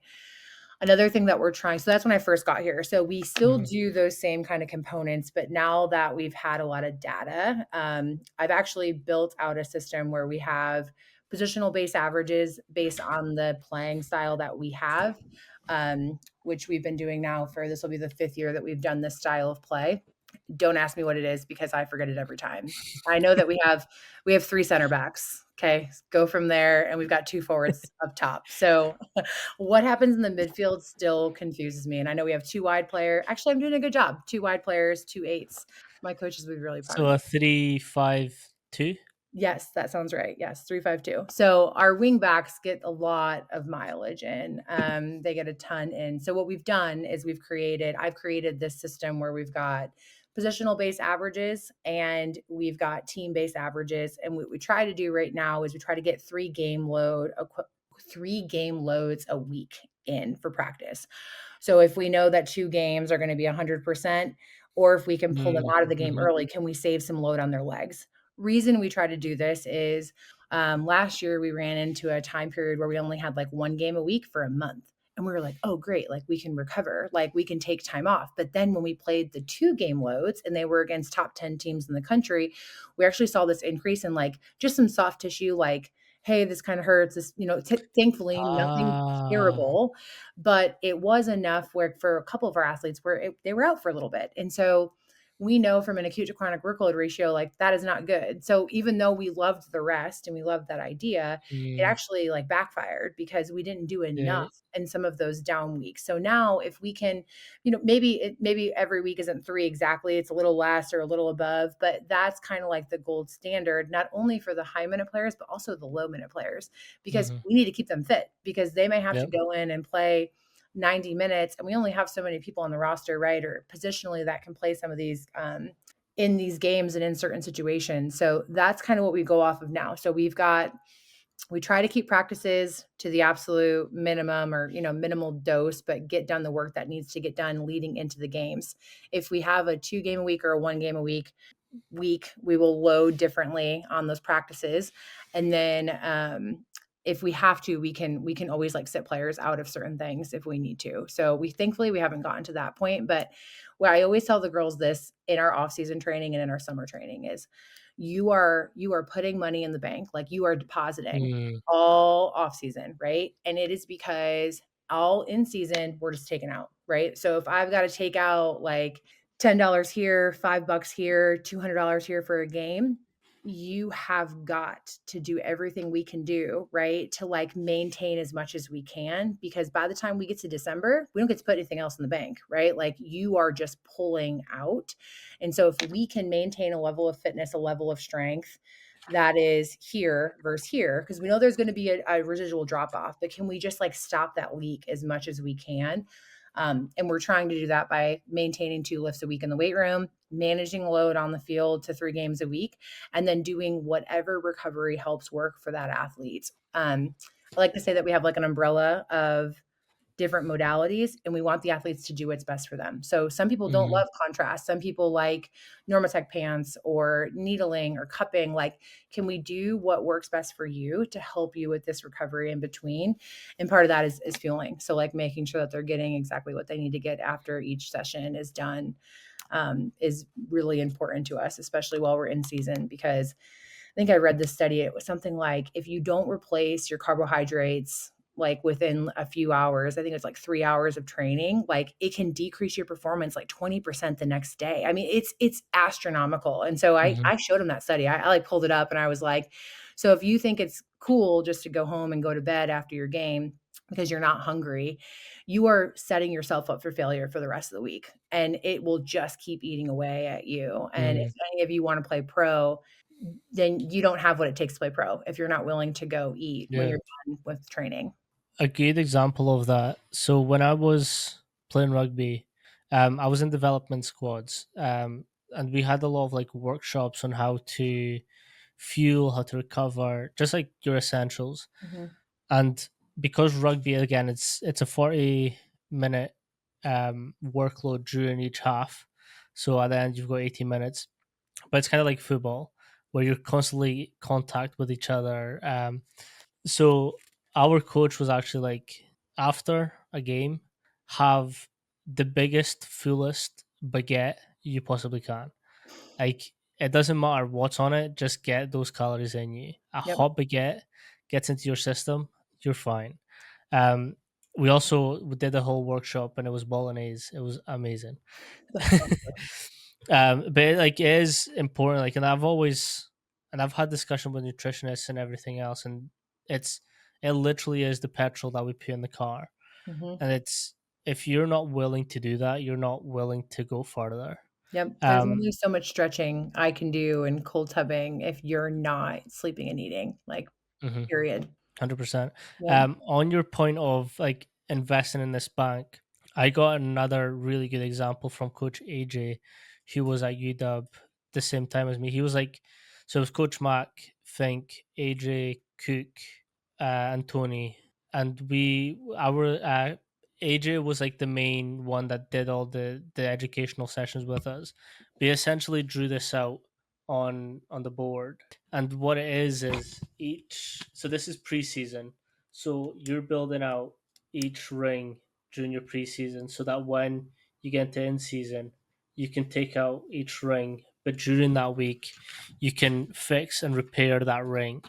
Another thing that we're trying, so that's when I first got here. So we still Mhm. do those same kind of components, but now that we've had a lot of data, I've actually built out a system where we have positional based averages based on the playing style that we have, which we've been doing now for this will be the fifth year that we've done this style of play. Don't ask me what it is because I forget it every time. I know that we have 3 center backs, okay? Go from there, and we've got 2 forwards up top. So, what happens in the midfield still confuses me, and I know we have 2 wide player actually, I'm doing a good job. 2 wide players, 2 eights. My coaches would be really proud of So me. a 3-5-2. Yes, that sounds right. Yes, 3-5-2. So our wing backs get a lot of mileage in. They get a ton in. So what we've done is I've created this system where we've got positional based averages and we've got team based averages. And what we try to do right now is we try to get 3 game loads a week in for practice. So if we know that 2 games are going to be 100%, or if we can pull them Mm, out of the game mhm, early, can we save some load on their legs? Reason we try to do this is last year we ran into a time period where we only had like 1 game a week for a month. And we were like, oh, great. Like we can recover, like we can take time off. But then when we played the 2 game loads and they were against top 10 teams in the country, we actually saw this increase in like just some soft tissue, like, hey, this kind of hurts. This, thankfully, nothing Ah, terrible, but it was enough where for a couple of our athletes where they were out for a little bit. And so we know from an acute to chronic workload ratio, like that is not good. So even though we loved the rest and we loved that idea, it mm, actually like backfired because we didn't do yeah, enough in some of those down weeks. So now if we can, maybe every week isn't 3 exactly, it's a little less or a little above, but that's kind of like the gold standard, not only for the high minute players, but also the low minute players, because mhm, we need to keep them fit because they may have to yep, go in and play 90 minutes and we only have so many people on the roster, right? Or positionally that can play some of these in these games and in certain situations. So that's kind of what we go off of now. So we try to keep practices to the absolute minimum or minimal dose, but get done the work that needs to get done leading into the games. If we have a 2 game a week or a 1 game a week, we will load differently on those practices. And then if we have to, we can always like sit players out of certain things if we need to. So we haven't gotten to that point. But what I always tell the girls this in our off-season training and in our summer training is you are putting money in the bank, like you are depositing mm, all off season, right? And it is because all in season we're just taking out, right? So if I've got to take out like $10 here, $5 here, $200 here for a game, you have got to do everything we can do, right? To like maintain as much as we can because by the time we get to December, we don't get to put anything else in the bank, right? Like you are just pulling out. And so if we can maintain a level of fitness, a level of strength that is here versus here, because we know there's going to be a residual drop off, but can we just like stop that leak as much as we can? And we're trying to do that by maintaining 2 lifts a week in the weight room, managing load on the field to 3 games a week, and then doing whatever recovery helps work for that athlete. I like to say that we have like an umbrella of different modalities and we want the athletes to do what's best for them. So some people don't mhm, love contrast. Some people like Normatec pants or needling or cupping. Like, can we do what works best for you to help you with this recovery in between? And part of that is fueling. So like making sure that they're getting exactly what they need to get after each session is done is really important to us, especially while we're in season, because I think I read this study. It was something like if you don't replace your carbohydrates like within a few hours, I think it's like 3 hours of training, like it can decrease your performance like 20% the next day. I mean, it's astronomical. And so I mhm, I showed him that study. I like pulled it up and I was like, so if you think it's cool just to go home and go to bed after your game because you're not hungry, you are setting yourself up for failure for the rest of the week. And it will just keep eating away at you. And if mm, any of you want to play pro, then you don't have what it takes to play pro if you're not willing to go eat when Yeah. you're done with training. A good example of that. So when I was playing rugby, I was in development squads, and we had a lot of like workshops on how to fuel, how to recover, just like your essentials. Mhm. And because rugby again, it's a 40-minute workload during each half. So at the end you've got 80 minutes, but it's kind of like football where you're constantly contact with each other. So our coach was actually like, after a game, have the biggest, fullest baguette you possibly can. Like, it doesn't matter what's on it, just get those calories in you. A Yep. hot baguette gets into your system, you're fine. Um, we also did a whole workshop and it was bolognese. It was amazing. That sounds But like it is important. Like, and I've had discussion with nutritionists and everything else, and it's it literally is the petrol that we put in the car, Mhm. and it's if you're not willing to do that, you're not willing to go further. Yep. There's Um, only so much stretching I can do and cold tubbing if you're not sleeping and eating, like, mhm, period. 100%. Yep. On your point of like investing in this bank, I got another really good example from Coach AJ, who was at UW the same time as me. He was like, so it was Coach Mac, Fink, AJ, Cook, and Tony, and our AJ was like the main one that did all the educational sessions with us. We essentially drew this out on the board, and what it is each. So this is preseason. So you're building out each ring during your preseason, so that when you get into in season, you can take out each ring, but during that week, you can fix and repair that ring.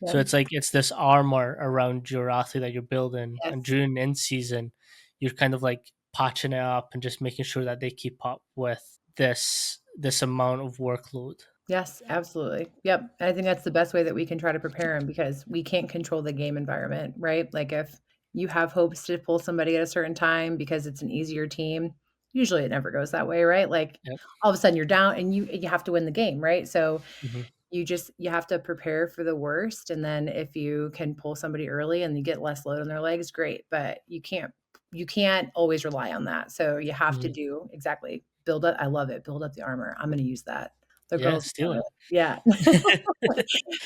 So Yep. it's like it's this armor around your athlete that you're building, and Yes. during in season, you're kind of like patching it up and just making sure that they keep up with this amount of workload. Yes, absolutely. Yep. I think that's the best way that we can try to prepare them because we can't control the game environment, right? Like if you have hopes to pull somebody at a certain time because it's an easier team, usually it never goes that way, right? Like Yep. all of a sudden you're down and you have to win the game, right? So Hmm. you have to prepare for the worst, and then if you can pull somebody early and you get less load on their legs, great, but you can't always rely on that. So you have to Hmm. do exactly build up. I love it. Build up the armor. I'm going to use that. The Yeah, girls steal love it. it. Yeah.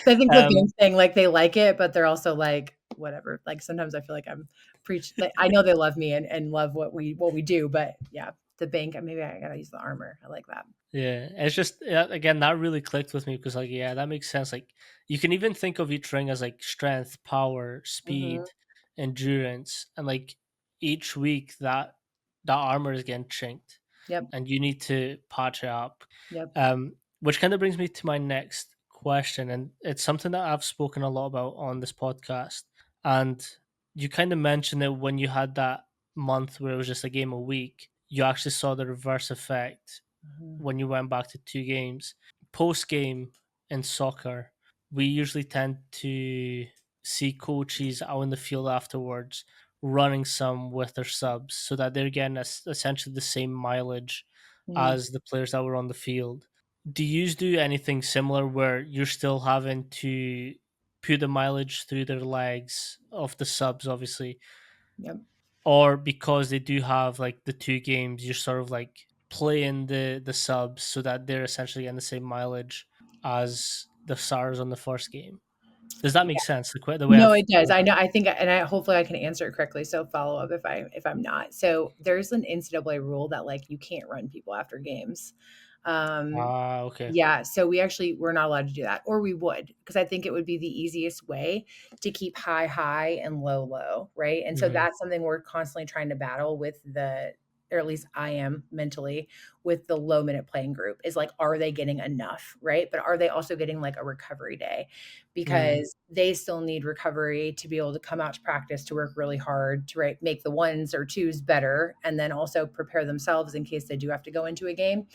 I think what um, Ben's saying, like they like it, but they're also like, whatever. Like sometimes I feel like I'm preach. Like, I know they love me and love what we do, but yeah, the bank. Maybe I gotta use the armor. I like that. yeah, it's just again that really clicked with me because like yeah, that makes sense. Like you can even think of each ring as like strength, power, Hmm. speed, endurance, and like each week that armor is getting chinked, Yep. and you need to patch it up. Yep. Which kind of brings me to my next question, and it's something that I've spoken a lot about on this podcast. And you kind of mentioned it when you had that month where it was just a game a week. You actually saw the reverse effect Mhm. when you went back to two games. Post game in soccer, we usually tend to see coaches out in the field afterwards running some with their subs so that they're getting essentially the same mileage Mhm. as the players that were on the field. Do you do anything similar where you're still having to put the mileage through their legs of the subs, obviously, Yep. or because they do have like the two games, you're sort of like playing the subs so that they're essentially getting the same mileage as the stars on the first game? Does that make sense? The way No, I've it does. put I it? know. I think, and I hopefully I can answer it correctly. So follow up if I'm not. So there's an NCAA rule that like you can't run people after games. Um, Ah, okay. yeah. So we're not allowed to do that, or we would, because I think it would be the easiest way to keep high high and low low, right? And so Hmm. that's something we're constantly trying to battle with or at least I am mentally with the low minute playing group is like, are they getting enough, right? But are they also getting like a recovery day? Mm, Because they still need recovery to be able to come out to practice to work really hard to make the ones or twos better and then also prepare themselves in case they do have to go into a game.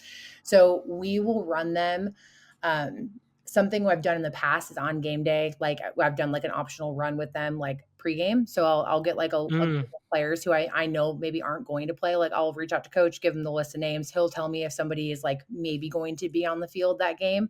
So we will run them um, something I've done in the past is on game day, like I've done like an optional run with them, like pregame. So I'll get like a group Mm, of players who I know maybe aren't going to play. Like I'll reach out to coach, give him the list of names. He'll tell me if somebody is like maybe going to be on the field that game.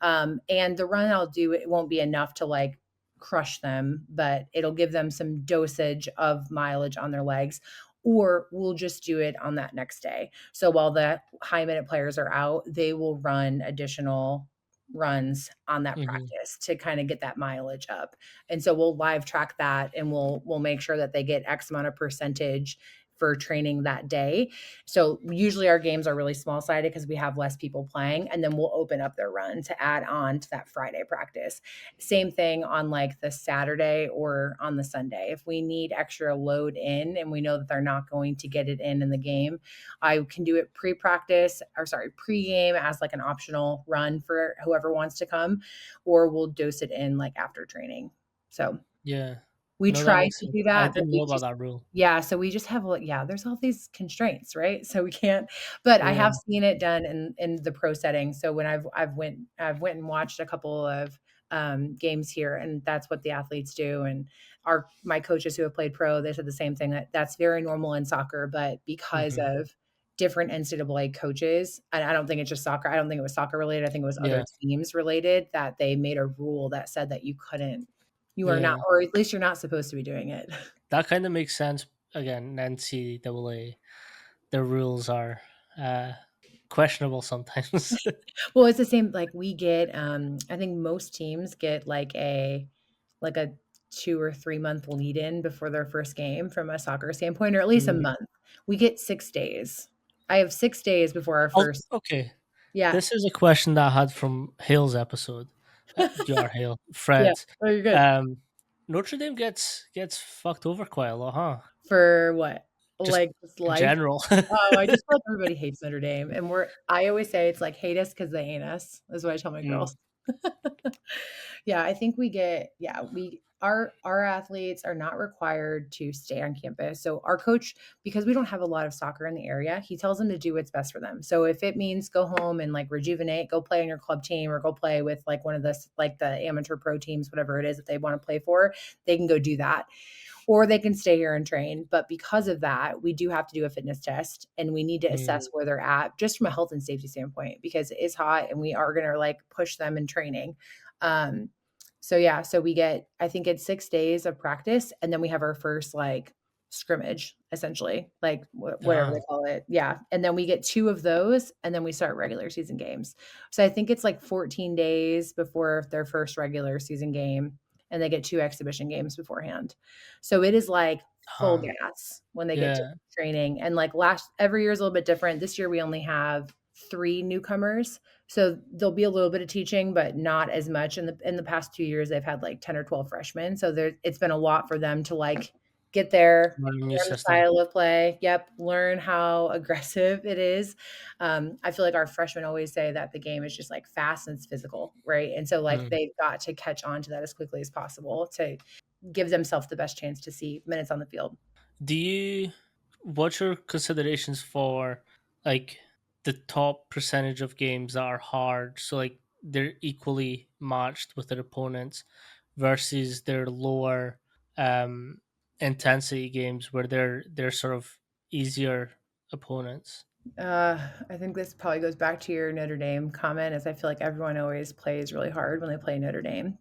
And the run I'll do, it won't be enough to like crush them, but it'll give them some dosage of mileage on their legs. Or we'll just do it on that next day. So while the high minute players are out, they will run additional runs on that mhm, practice to kind of get that mileage up. And so we'll live track that and we'll make sure that they get X amount of percentage for training that day. So usually our games are really small sided because we have less people playing, and then we'll open up their run to add on to that Friday practice. Same thing on like the Saturday or on the Sunday. If we need extra load in and we know that they're not going to get it in the game, I can do it pre-practice or sorry, pre-game as like an optional run for whoever wants to come, or we'll dose it in like after training. So yeah. we No, that try makes to sense. do I that, but didn't know we about just that rule. yeah, so we just have like yeah, there's all these constraints, right? So we can't but I Yeah, have seen it done in the pro setting. So when I've went and watched a couple of games here, and that's what the athletes do. And our my coaches who have played pro, they said the same thing, that that's very normal in soccer, but because mhm, of different NCAA coaches, and I don't think it's just soccer. I don't think it was soccer related. I think it was other yeah, teams related that they made a rule that said that you are not, yeah. or at least you're not supposed to be doing it. That kind of makes sense. Again, NCAA, the rules are uh, questionable sometimes. Well, it's the same, like, we get, I think most teams get, like a 2 or 3-month lead in before their first game from a soccer standpoint, or at least a Mm. month. We get 6 days. I have 6 days before our first Okay, yeah, this is a question that I had from Hale's episode. Jar Hale, yeah. Fred. Oh, you're good. Um, Notre Dame gets fucked over quite a lot, huh? For what? Just Like, just in life? general. Oh, I just feel like everybody hates Notre Dame, and I always say it's like, "Hate us because they ain't us," is what I tell my Mm, girls. Yeah, I think we get yeah, we our athletes are not required to stay on campus. So our coach, because we don't have a lot of soccer in the area, he tells them to do what's best for them. So if it means go home and like rejuvenate, go play on your club team or go play with like one of the amateur pro teams, whatever it is that they want to play for, they can go do that, or they can stay here and train. But because of that, we do have to do a fitness test and we need to mm, assess where they're at just from a health and safety standpoint because it is hot and we are going to like push them in training. Um, so yeah, so we get, I think it's 6 days of practice and then we have our first like scrimmage essentially, like whatever ah, they call it. Yeah. And then we get two of those and then we start regular season games. So I think it's like 14 days before their first regular season game and they get two exhibition games beforehand. So it is like full ah, gas when they get to yeah. training. And like last every year is a little bit different. This year we only have three newcomers. So there'll be a little bit of teaching, but not as much. In the past 2 years, they've had like 10 or 12 freshmen. So it's been a lot for them to like get there, Learn a new learn the system. style of play. Yep, learn how aggressive it is. I feel like our freshmen always say that the game is just like fast and it's physical, right? And so like Mm. they've got to catch on to that as quickly as possible to give themselves the best chance to see minutes on the field. Do you what's your considerations for like the top percentage of games that are hard? So like they're equally matched with their opponents versus their lower um intensity games where they're sort of easier opponents. I think this probably goes back to your Notre Dame comment, as I feel like everyone always plays really hard when they play Notre Dame,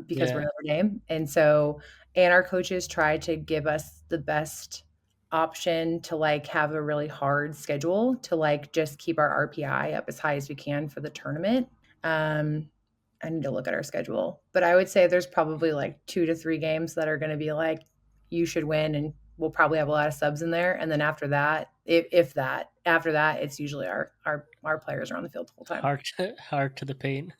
because we're Yeah. Notre Dame, and so and our coaches try to give us the best option to like have a really hard schedule to like just keep our RPI up as high as we can for the tournament. Um, I need to look at our schedule, but I would say there's probably like 2 to 3 games that are going to be like you should win, and we'll probably have a lot of subs in there. And then after that, if that, after that, it's usually our players are on the field the whole time. Hard to the paint.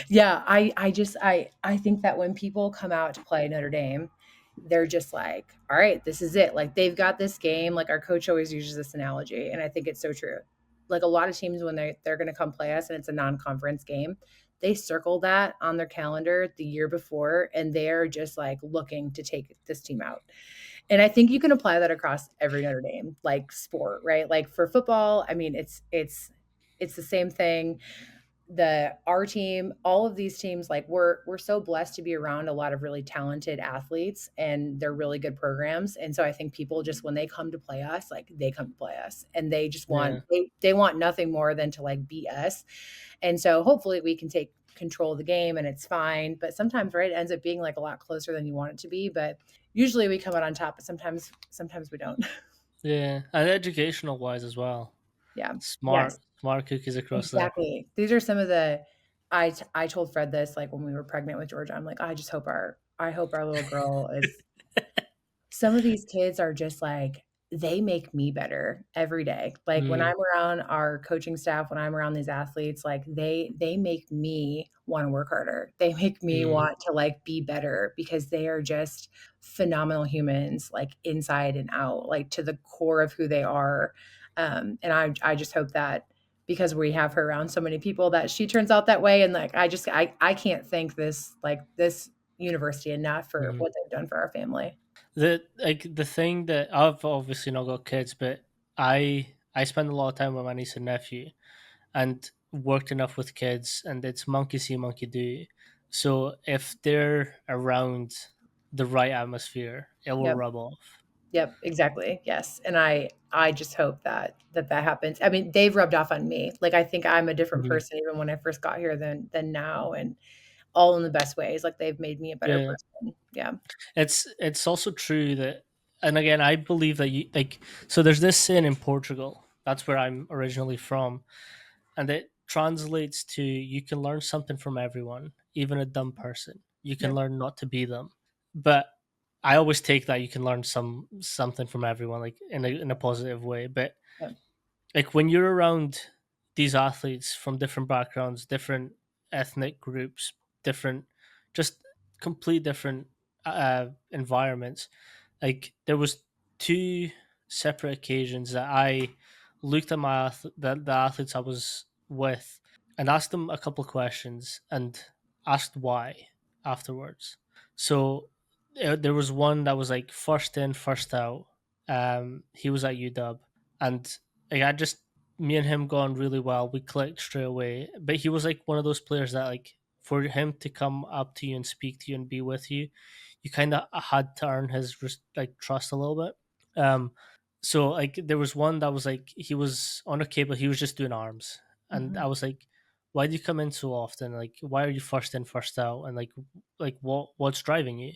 Yeah, I think that when people come out to play Notre Dame, they're just like, all right, this is it. Like they've got this game. Like our coach always uses this analogy, and I think it's so true. Like a lot of teams when they're going to come play us and it's a non-conference game, they circle that on their calendar the year before and they're just like looking to take this team out. And I think you can apply that across every Notre Dame like sport, right? Like for football, I mean it's the same thing. the our team, all of these teams, like we're so blessed to be around a lot of really talented athletes, and they're really good programs. And so I think people just when they come to play us, like they come to play us, and they just want Yeah. they want nothing more than to like beat us. And so hopefully we can take control of the game and it's fine. But sometimes, right, it ends up being like a lot closer than you want it to be. But usually we come out on top, but sometimes we don't. Yeah. And educational wise as well. Yeah. Yes. Smart cookies across there. Exactly. These are some of the I told Fred this, like, when we were pregnant with Georgia, I'm like, I hope our little girl is some of these kids are just like they make me better every day. Like, when Mm, I'm around our coaching staff, when I'm around these athletes, like, they make me wanna work harder. They make me mm. want to, like, be better because they are just phenomenal humans, like, inside and out, like, to the core of who they are. And I just hope that because we have her around so many people that she turns out that way, and, like, I can't thank this university enough for Mhm. what they've done for our family. The thing that I've obviously not got kids, but I spend a lot of time with my niece and nephew, and worked enough with kids, and it's monkey see, monkey do. So if they're around the right atmosphere, it will Yep. rub off. Yep, exactly. Yes. And I just hope that happens. I mean, they've rubbed off on me. Like, I think I'm a different Mhm. person even when I first got here than now, and all in the best ways. Like, they've made me a better Yeah, person. Yeah. it's also true that, and again, I believe that you like. So there's this saying in Portugal. That's where I'm originally from, and it translates to you can learn something from everyone, even a dumb person. You can Yep. learn not to be them. But I always take that you can learn something from everyone, like in a positive way. But Yep. like when you're around these athletes from different backgrounds, different ethnic groups, different, just complete different environments. Like there was two separate occasions that I looked at the athletes I was with and asked them a couple of questions and asked why afterwards. So there was one that was like first in, first out. He was at UW, and like, I just me and him gone really well. We clicked straight away. But he was like one of those players that like for him to come up to you and speak to you and be with you, you kind of had to earn his like trust a little bit. So like there was one that was like he was on a cable, he was just doing arms, and I Mhm. was like, why do you come in so often? Like why are you first in, first out? And like what's driving you?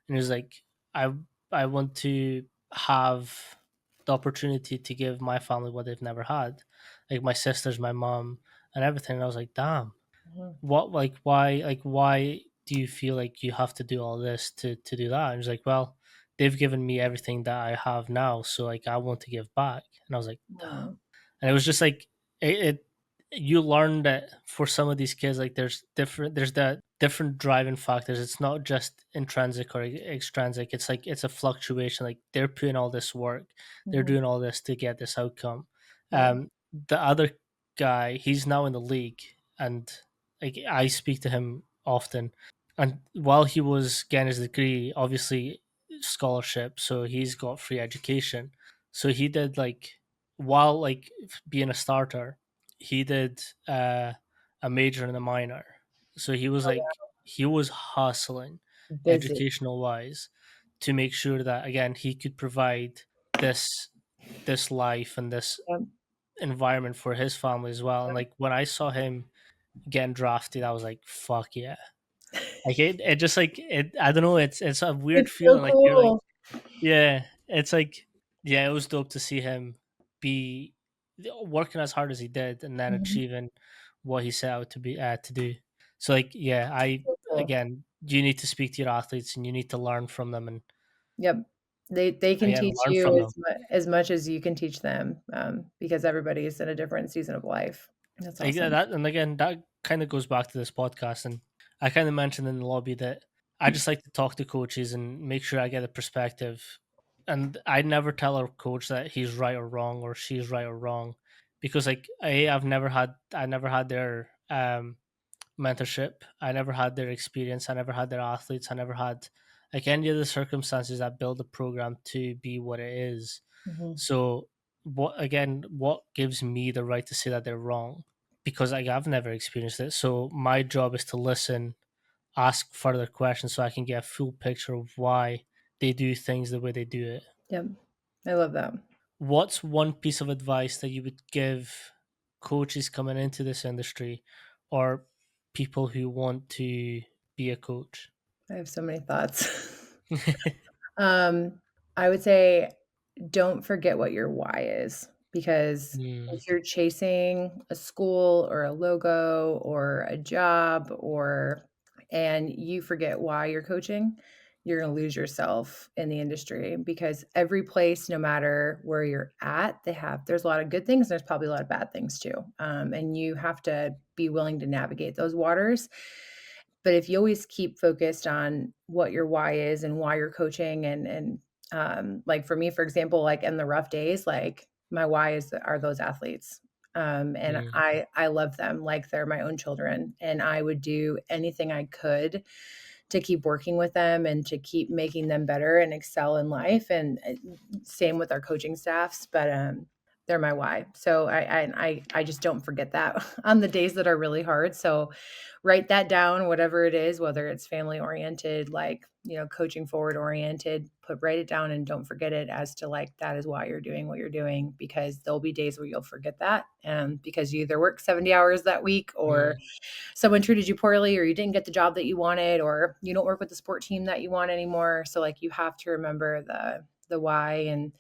And he was like, I I want to have the opportunity to give my family what they've never had, like my sisters, my mom, and everything. And I was like, damn, Mhm. what like why do you feel like you have to do all this to do that? And he's like, well, they've given me everything that I have now, so like I want to give back. And I was like, damn. Mhm. And it was just like it you learn that for some of these kids, like there's that different driving factors. It's not just intrinsic or extrinsic. It's like it's a fluctuation. Like they're putting all this work, they're Mhm. doing all this to get this outcome. Yeah. The other guy, he's now in the league, and like I speak to him often. And while he was getting his degree, obviously scholarship, so he's got free education. So he did like while like being a starter, he did a major and a minor. So he was Oh, like he was hustling wow. Busy. educational wise to make sure that again he could provide this this life and this Yep. environment for his family as well. And like when I saw him getting drafted, I was like, fuck yeah. Like it just like it I don't know, it's a weird It's so feeling like you're like cool. yeah, it's like yeah, it was dope to see him be working as hard as he did and then Mhm. achieving what he set out to do. So like yeah, I So cool. again, you need to speak to your athletes and you need to learn from them and Yep. They can again teach learn you from them. as much as you can teach them, because everybody is in a different season of life. That's Like, yeah, awesome. that and again that kind of goes back to this podcast, and I kind of mentioned in the lobby that I just like to talk to coaches and make sure I get a perspective. And I never tell a coach that he's right or wrong or she's right or wrong, because like I never had their mentorship, I never had their experience, I never had their athletes, I never had like any of the circumstances that build a program to be what it is. Mhm. So what gives me the right to say that they're wrong? because like I've never experienced it. So my job is to listen, ask further questions so I can get a full picture of why they do things the way they do it. Yep. I love that. What's one piece of advice that you would give coaches coming into this industry or people who want to be a coach? I have so many thoughts. Um, I would say don't forget what your why is, because Mm, if you're chasing a school or a logo or a job or and you forget why you're coaching, you're going to lose yourself in the industry, because every place, no matter where you're at, there's a lot of good things. There's probably a lot of bad things too. And you have to be willing to navigate those waters. But if you always keep focused on what your why is and why you're coaching, like for me, for example, like in the rough days, like my why is are those athletes. And mm, I love them like they're my own children, and I would do anything I could to keep working with them and to keep making them better and excel in life. And same with our coaching staffs, but they're my why. So I just don't forget that on the days that are really hard. So write that down, whatever it is, whether it's family oriented, like, coaching forward oriented, write it down and don't forget it, as to like, that is why you're doing what you're doing, because there'll be days where you'll forget that. And because you either work 70 hours that week, or mm. someone treated you poorly, or you didn't get the job that you wanted, or you don't work with the sport team that you want anymore. So like, you have to remember the why and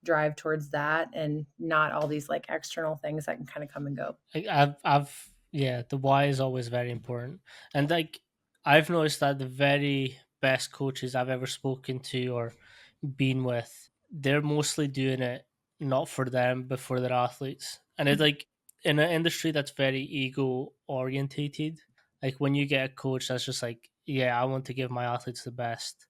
drive towards that, and not all these like external things that can kind of come and go. Yeah, the why is always very important. And like, I've noticed that the very best coaches I've ever spoken to or been with, they're mostly doing it not for them, but for their athletes. And it's like in an industry that's very ego orientated, like when you get a coach that's just like, yeah, I want to give my athletes the best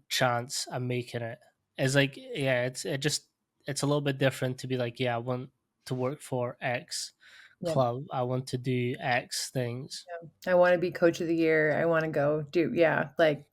chance I'm making it. It's like, yeah, it's a little bit different to be like, yeah, I want to work for X Yep. club. I want to do X things. I want to be coach of the year. I want to go do, yeah, like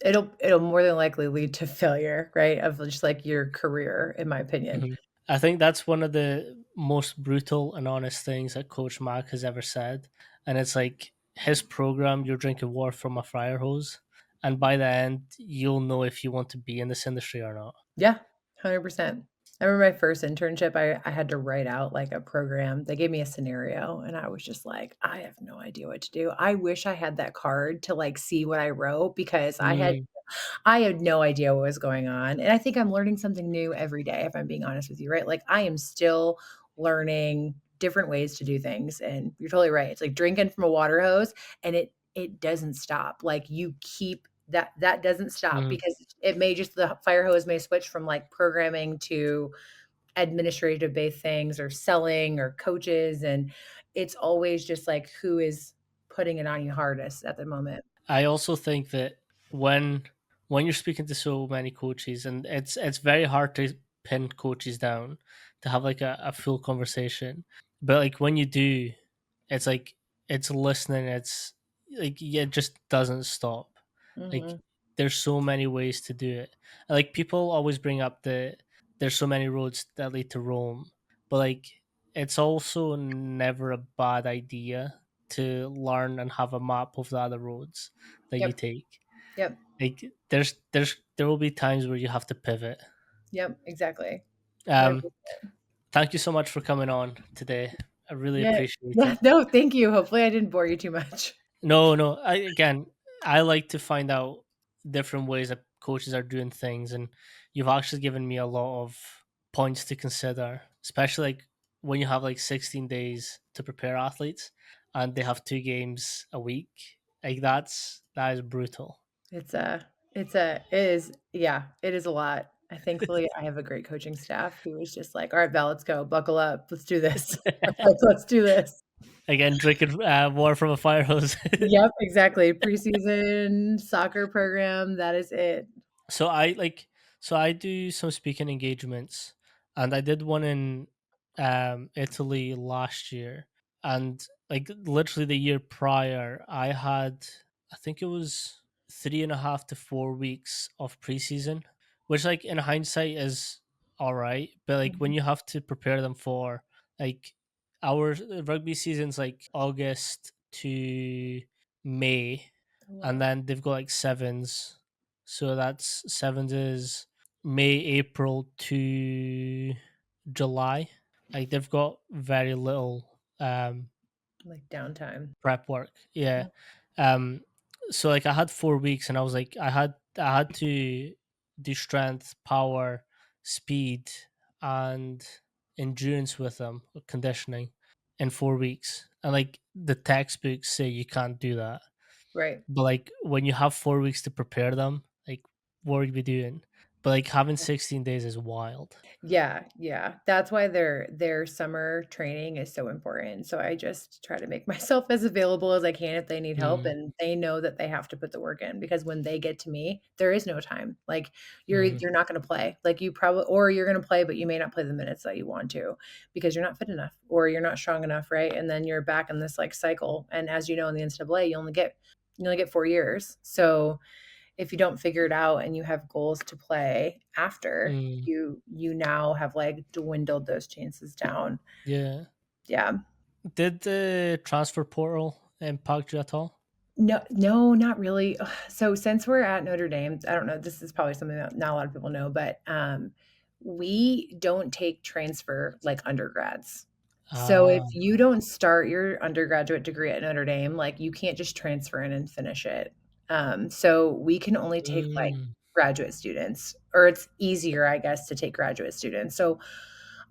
it'll more than likely lead to failure, right? Of just like your career, in my opinion. Mhm. I think that's one of the most brutal and honest things that Coach Mack has ever said. And it's like his program, you're drinking water from a fire hose. And by the end, you'll know if you want to be in this industry or not. Yeah, 100%. I remember my first internship, I had to write out like a program. They gave me a scenario and I was just like, I have no idea what to do. I wish I had that card to like see what I wrote, because Mm, I had no idea what was going on. And I think I'm learning something new every day, if I'm being honest with you, right? Like, I am still learning different ways to do things. And you're totally right. It's like drinking from a water hose, and it doesn't stop. Like, you keep that doesn't stop, mm. because it may just the fire hose may switch from like programming to administrative based things, or selling, or coaches. And it's always just like, who is putting it on you hardest at the moment. I also think that when when you're speaking to so many coaches, and it's very hard to pin coaches down to have like a full conversation. But like when you do, it's like it's listening, it's like, yeah, it just doesn't stop. Like Hmm. there's so many ways to do it. And, like people always bring up the there's so many roads that lead to Rome, but like it's also never a bad idea to learn and have a map of the other roads that you Yep. take. Yep. Like there will be times where you have to pivot. Yep, exactly. Um, 100%. thank you so much for coming on today. I really Yeah. appreciate Yeah, it. no, thank you. Hopefully I didn't bore you too much. No, no. I like to find out different ways that coaches are doing things, and you've actually given me a lot of points to consider, especially like when you have like 16 days to prepare athletes, and they have two games a week. Like that is brutal. It is, yeah, it is a lot. Thankfully, I have a great coaching staff who is just like, "All right, Val, let's go. Buckle up. Let's do this. Like, let's do this." Again, drinking water from a fire hose. Yep, exactly. Preseason soccer program, that is it. So I do some speaking engagements, and I did one in Italy last year, and like literally the year prior I had, I think it was 3.5 to 4 weeks of preseason, which like in hindsight is all right, but like when Mhm. you have to prepare them for like our rugby season's like August to May, Oh, and wow. then they've got like sevens. So that's sevens is May, April to July. Like they've got very little Like downtime. prep work. Yeah. Yeah. Um so like I had 4 weeks and I was like I had to do strength, power, speed, and endurance with them, conditioning in 4 weeks. And like the textbooks say you can't do that. Right. But like when you have 4 weeks to prepare them, like what are you doing? But like having 16 days is wild. Yeah, yeah. That's why their summer training is so important. So I just try to make myself as available as I can if they need help, Mm, and they know that they have to put the work in because when they get to me, there is no time. Like mhm, you're not going to play. Like you probably or you're going to play but you may not play the minutes that you want to because you're not fit enough or you're not strong enough, right? And then you're back in this like cycle. And as you know in the NCAA, you only get 4 years. So if you don't figure it out and you have goals to play after, mm, you now have like dwindled those chances down. yeah. Yeah. Did the transfer portal impact you at all? No, no, not really. Ugh, so since we're at Notre Dame, I don't know, this is probably something that not a lot of people know, but we don't take transfer like undergrads. So if Ah, you don't start your undergraduate degree at Notre Dame, like you can't just transfer in and finish it. So we can only take like mm, graduate students, or it's easier, I guess, to take graduate students. So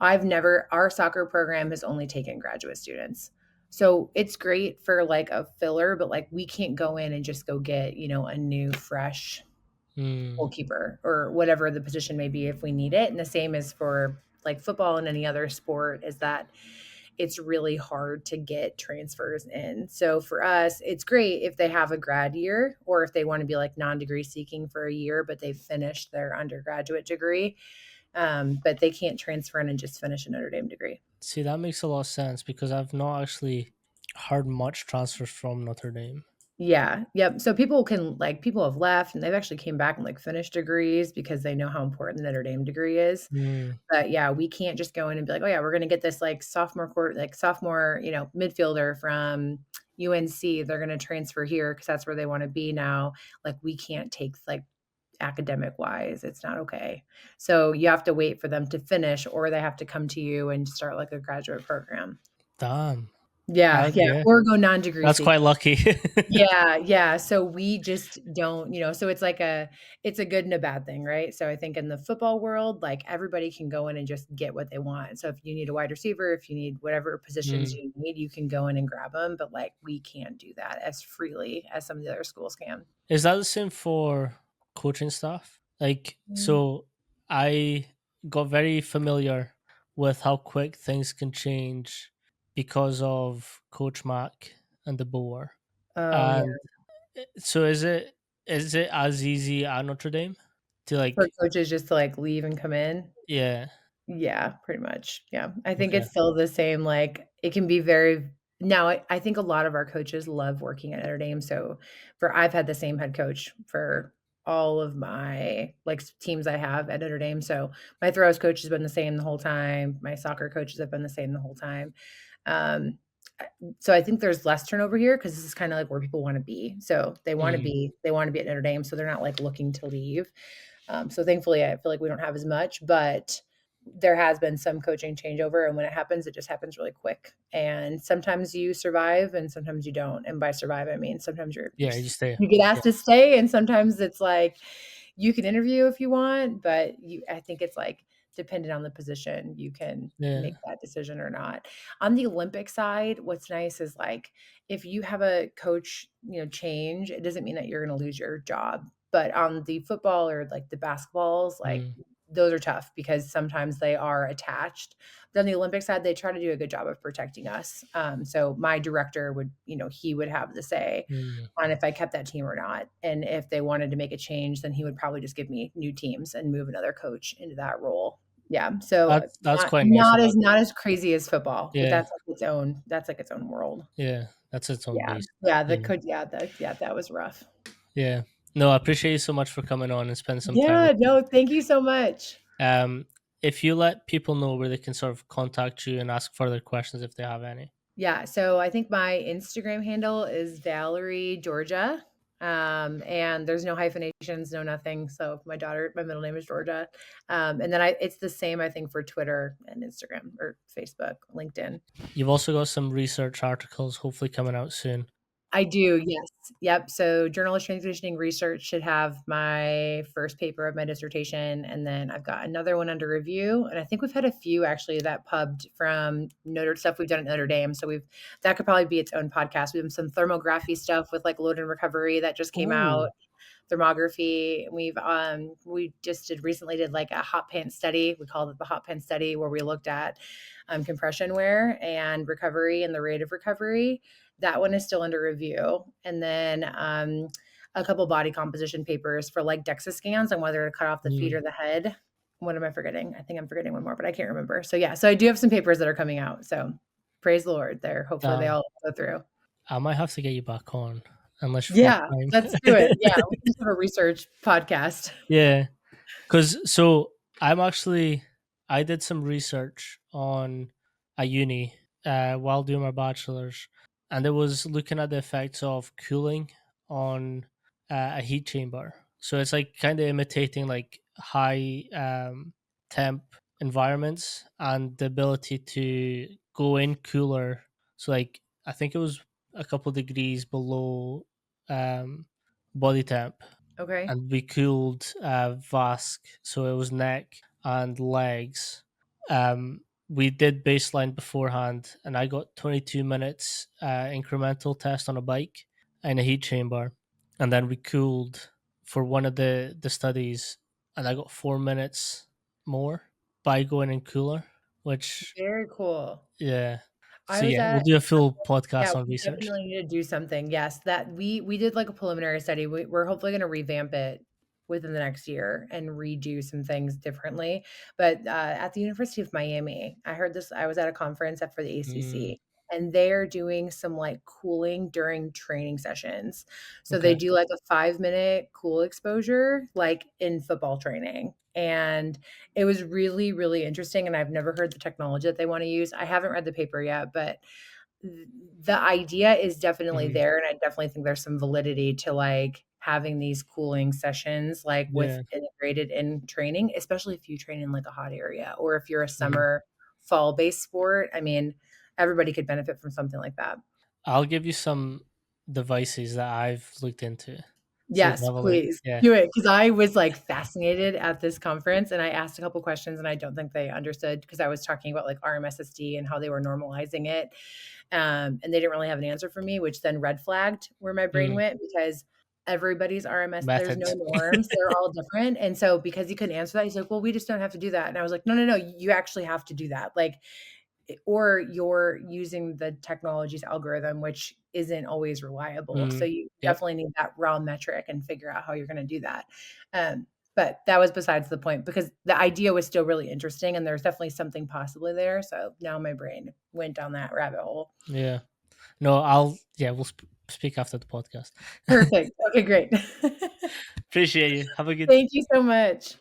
our soccer program has only taken graduate students. So it's great for like a filler, but like we can't go in and just go get, a new fresh mm, goalkeeper or whatever the position may be if we need it. And the same is for like football and any other sport is that it's really hard to get transfers in. So for us, it's great if they have a grad year or if they want to be like non-degree seeking for a year, but they've finished their undergraduate degree. But they can't transfer in and just finish a Notre Dame degree. see, that makes a lot of sense because I've not actually heard much transfers from Notre Dame. Yeah. Yep. So people have left and they've actually came back and like finished degrees because they know how important the Notre Dame degree is. Mm, But yeah, we can't just go in and be like, oh yeah, we're gonna get this like sophomore, midfielder from UNC. They're gonna transfer here because that's where they want to be now. Like we can't take like academic wise, it's not okay. So you have to wait for them to finish or they have to come to you and start like a graduate program. damn. Yeah, yeah, Yeah, or go non-degree that's quite seeking. lucky. Yeah, yeah, so we just don't, so it's a good and a bad thing, right? So I think in the football world, like, everybody can go in and just get what they want. So if you need a wide receiver, if you need whatever positions Mm. you need, you can go in and grab them. But, like, we can't do that as freely as some of the other schools can. Is that the same for coaching staff? Like, Mm. so I got very familiar with how quick things can change because of Coach Mac and the Boer. Oh, yeah. And so is it as easy at Notre Dame to For like coaches just to, like, leave and come in? yeah, Yeah, pretty much. Yeah. I think okay. it's still the same, like, it can be very now, I think a lot of our coaches love working at Notre Dame, so I've had the same head coach for all of my, like, teams I have at Notre Dame, so my throws coach has been the same the whole time, my soccer coaches have been the same the whole time. Um, so I think there's less turnover here because this is kinda like where people wanna be. So Mm, they wanna be at Notre Dame, so they're not, like, looking to leave. So thankfully, I feel like we don't have as much, but there has been some coaching changeover. And when it happens, it just happens really quick. And sometimes you survive and sometimes you don't. And by survive, I mean sometimes yeah, you stay. you get Yeah, asked to stay, and sometimes it's like you can interview if you want, but I think it's like dependent on the position, you can yeah. make that decision or not. On the Olympic side, what's nice is like if you have a coach, change, it doesn't mean that you're going to lose your job. But on the football or like the basketballs, like Mm, those are tough because sometimes they are attached. But on the Olympic side, they try to do a good job of protecting us. So my director would, he would have the say mm. on if I kept that team or not. And if they wanted to make a change, then he would probably just give me new teams and move another coach into that role. Yeah. So That's not quite nice not about as not as crazy as football, but yeah, that's like its own world. yeah. That's its own Yeah. beast. Yeah. The Yeah. could yeah, that was rough. Yeah. No, I appreciate you so much for coming on and spending some time with Yeah, me. no, thank you so much. Um, if you let people know where they can sort of contact you and ask further questions if they have any. Yeah, so I think my Instagram handle is Valerie Georgia. And there's no hyphenations, no nothing. So my middle name is Georgia. And then it's the same, I think, for Twitter and Instagram or Facebook, LinkedIn. You've also got some research articles hopefully coming out soon. I do, yes. Yep. So Journal of Strength Conditioning Research should have my first paper of my dissertation. And then I've got another one under review. And I think we've had a few actually that pubbed from stuff we've done at Notre Dame. So that could probably be its own podcast. We have some thermography stuff with like load and recovery that just came out, Ooh. thermography. We just recently did like a hot pants study. We called it the hot pants study, where we looked at compression wear and recovery and the rate of recovery. That one is still under review. And then a couple body composition papers for like DEXA scans on whether to cut off the feet Mm. or the head. What am I forgetting? I think I'm forgetting one more, but I can't remember. So yeah, so I do have some papers that are coming out. So praise the Lord there. Hopefully they Damn. all go through. I might have to get you back on unless you've got Yeah, let's do time. it. Yeah, we can have a research podcast. Yeah. Because so I'm actually I did some research on a uni while doing my bachelor's, and it was looking at the effects of cooling on a heat chamber. So it's like kind of imitating like high temp environments and the ability to go in cooler. So like I think it was a couple degrees below um, body temp, Okay. and we cooled Vask, so it was neck and legs. We did baseline beforehand, and I got 22 minutes incremental test on a bike in a heat chamber, and then we cooled for one of the studies, and I got 4 minutes more by going in cooler, which Very cool. yeah. I So was yeah, we'll at do a full Yeah, podcast on we research. definitely need to do something. Yes, that we did like a preliminary study. We're hopefully going to revamp it within the next year and redo some things differently. But at the University of Miami, I heard this. I was at a conference for the Mm, ACC, and they're doing some like cooling during training sessions. So they okay. do like a 5 minute cool exposure, like in football training. And it was really, really interesting. And I've never heard the technology that they want to use. I haven't read the paper yet, but the idea is definitely Mhm. there, and I definitely think there's some validity to, like, having these cooling sessions, like, with Yeah. integrated in training, especially if you train in, like, a hot area or if you're a Mhm. summer, fall-based sport. I mean, everybody could benefit from something like that. I'll give you some devices that I've looked into. So you can Yes, have a look. please Yeah. do it, because I was, like, fascinated at this conference, and I asked a couple questions, and I don't think they understood because I was talking about, like, RMSSD and how they were normalizing it, and they didn't really have an answer for me, which then red flagged where my brain Mm. went because everybody's RMS, there's no Methods. norms, they're all different, and so because he couldn't answer that, he's like, "Well, we just don't have to do that," and I was like, "No, no, no, you actually have to do that." Like, or you're using the technology's algorithm, which isn't always reliable. So Mm. you Yep. definitely need that raw metric and figure out how you're going to do that. But that was besides the point because the idea was still really interesting and there's definitely something possibly there. So now my brain went down that rabbit hole. Yeah. No, I'll yeah, we'll speak after the podcast. Perfect. Okay, great. Appreciate you. Have a good Thank you so much.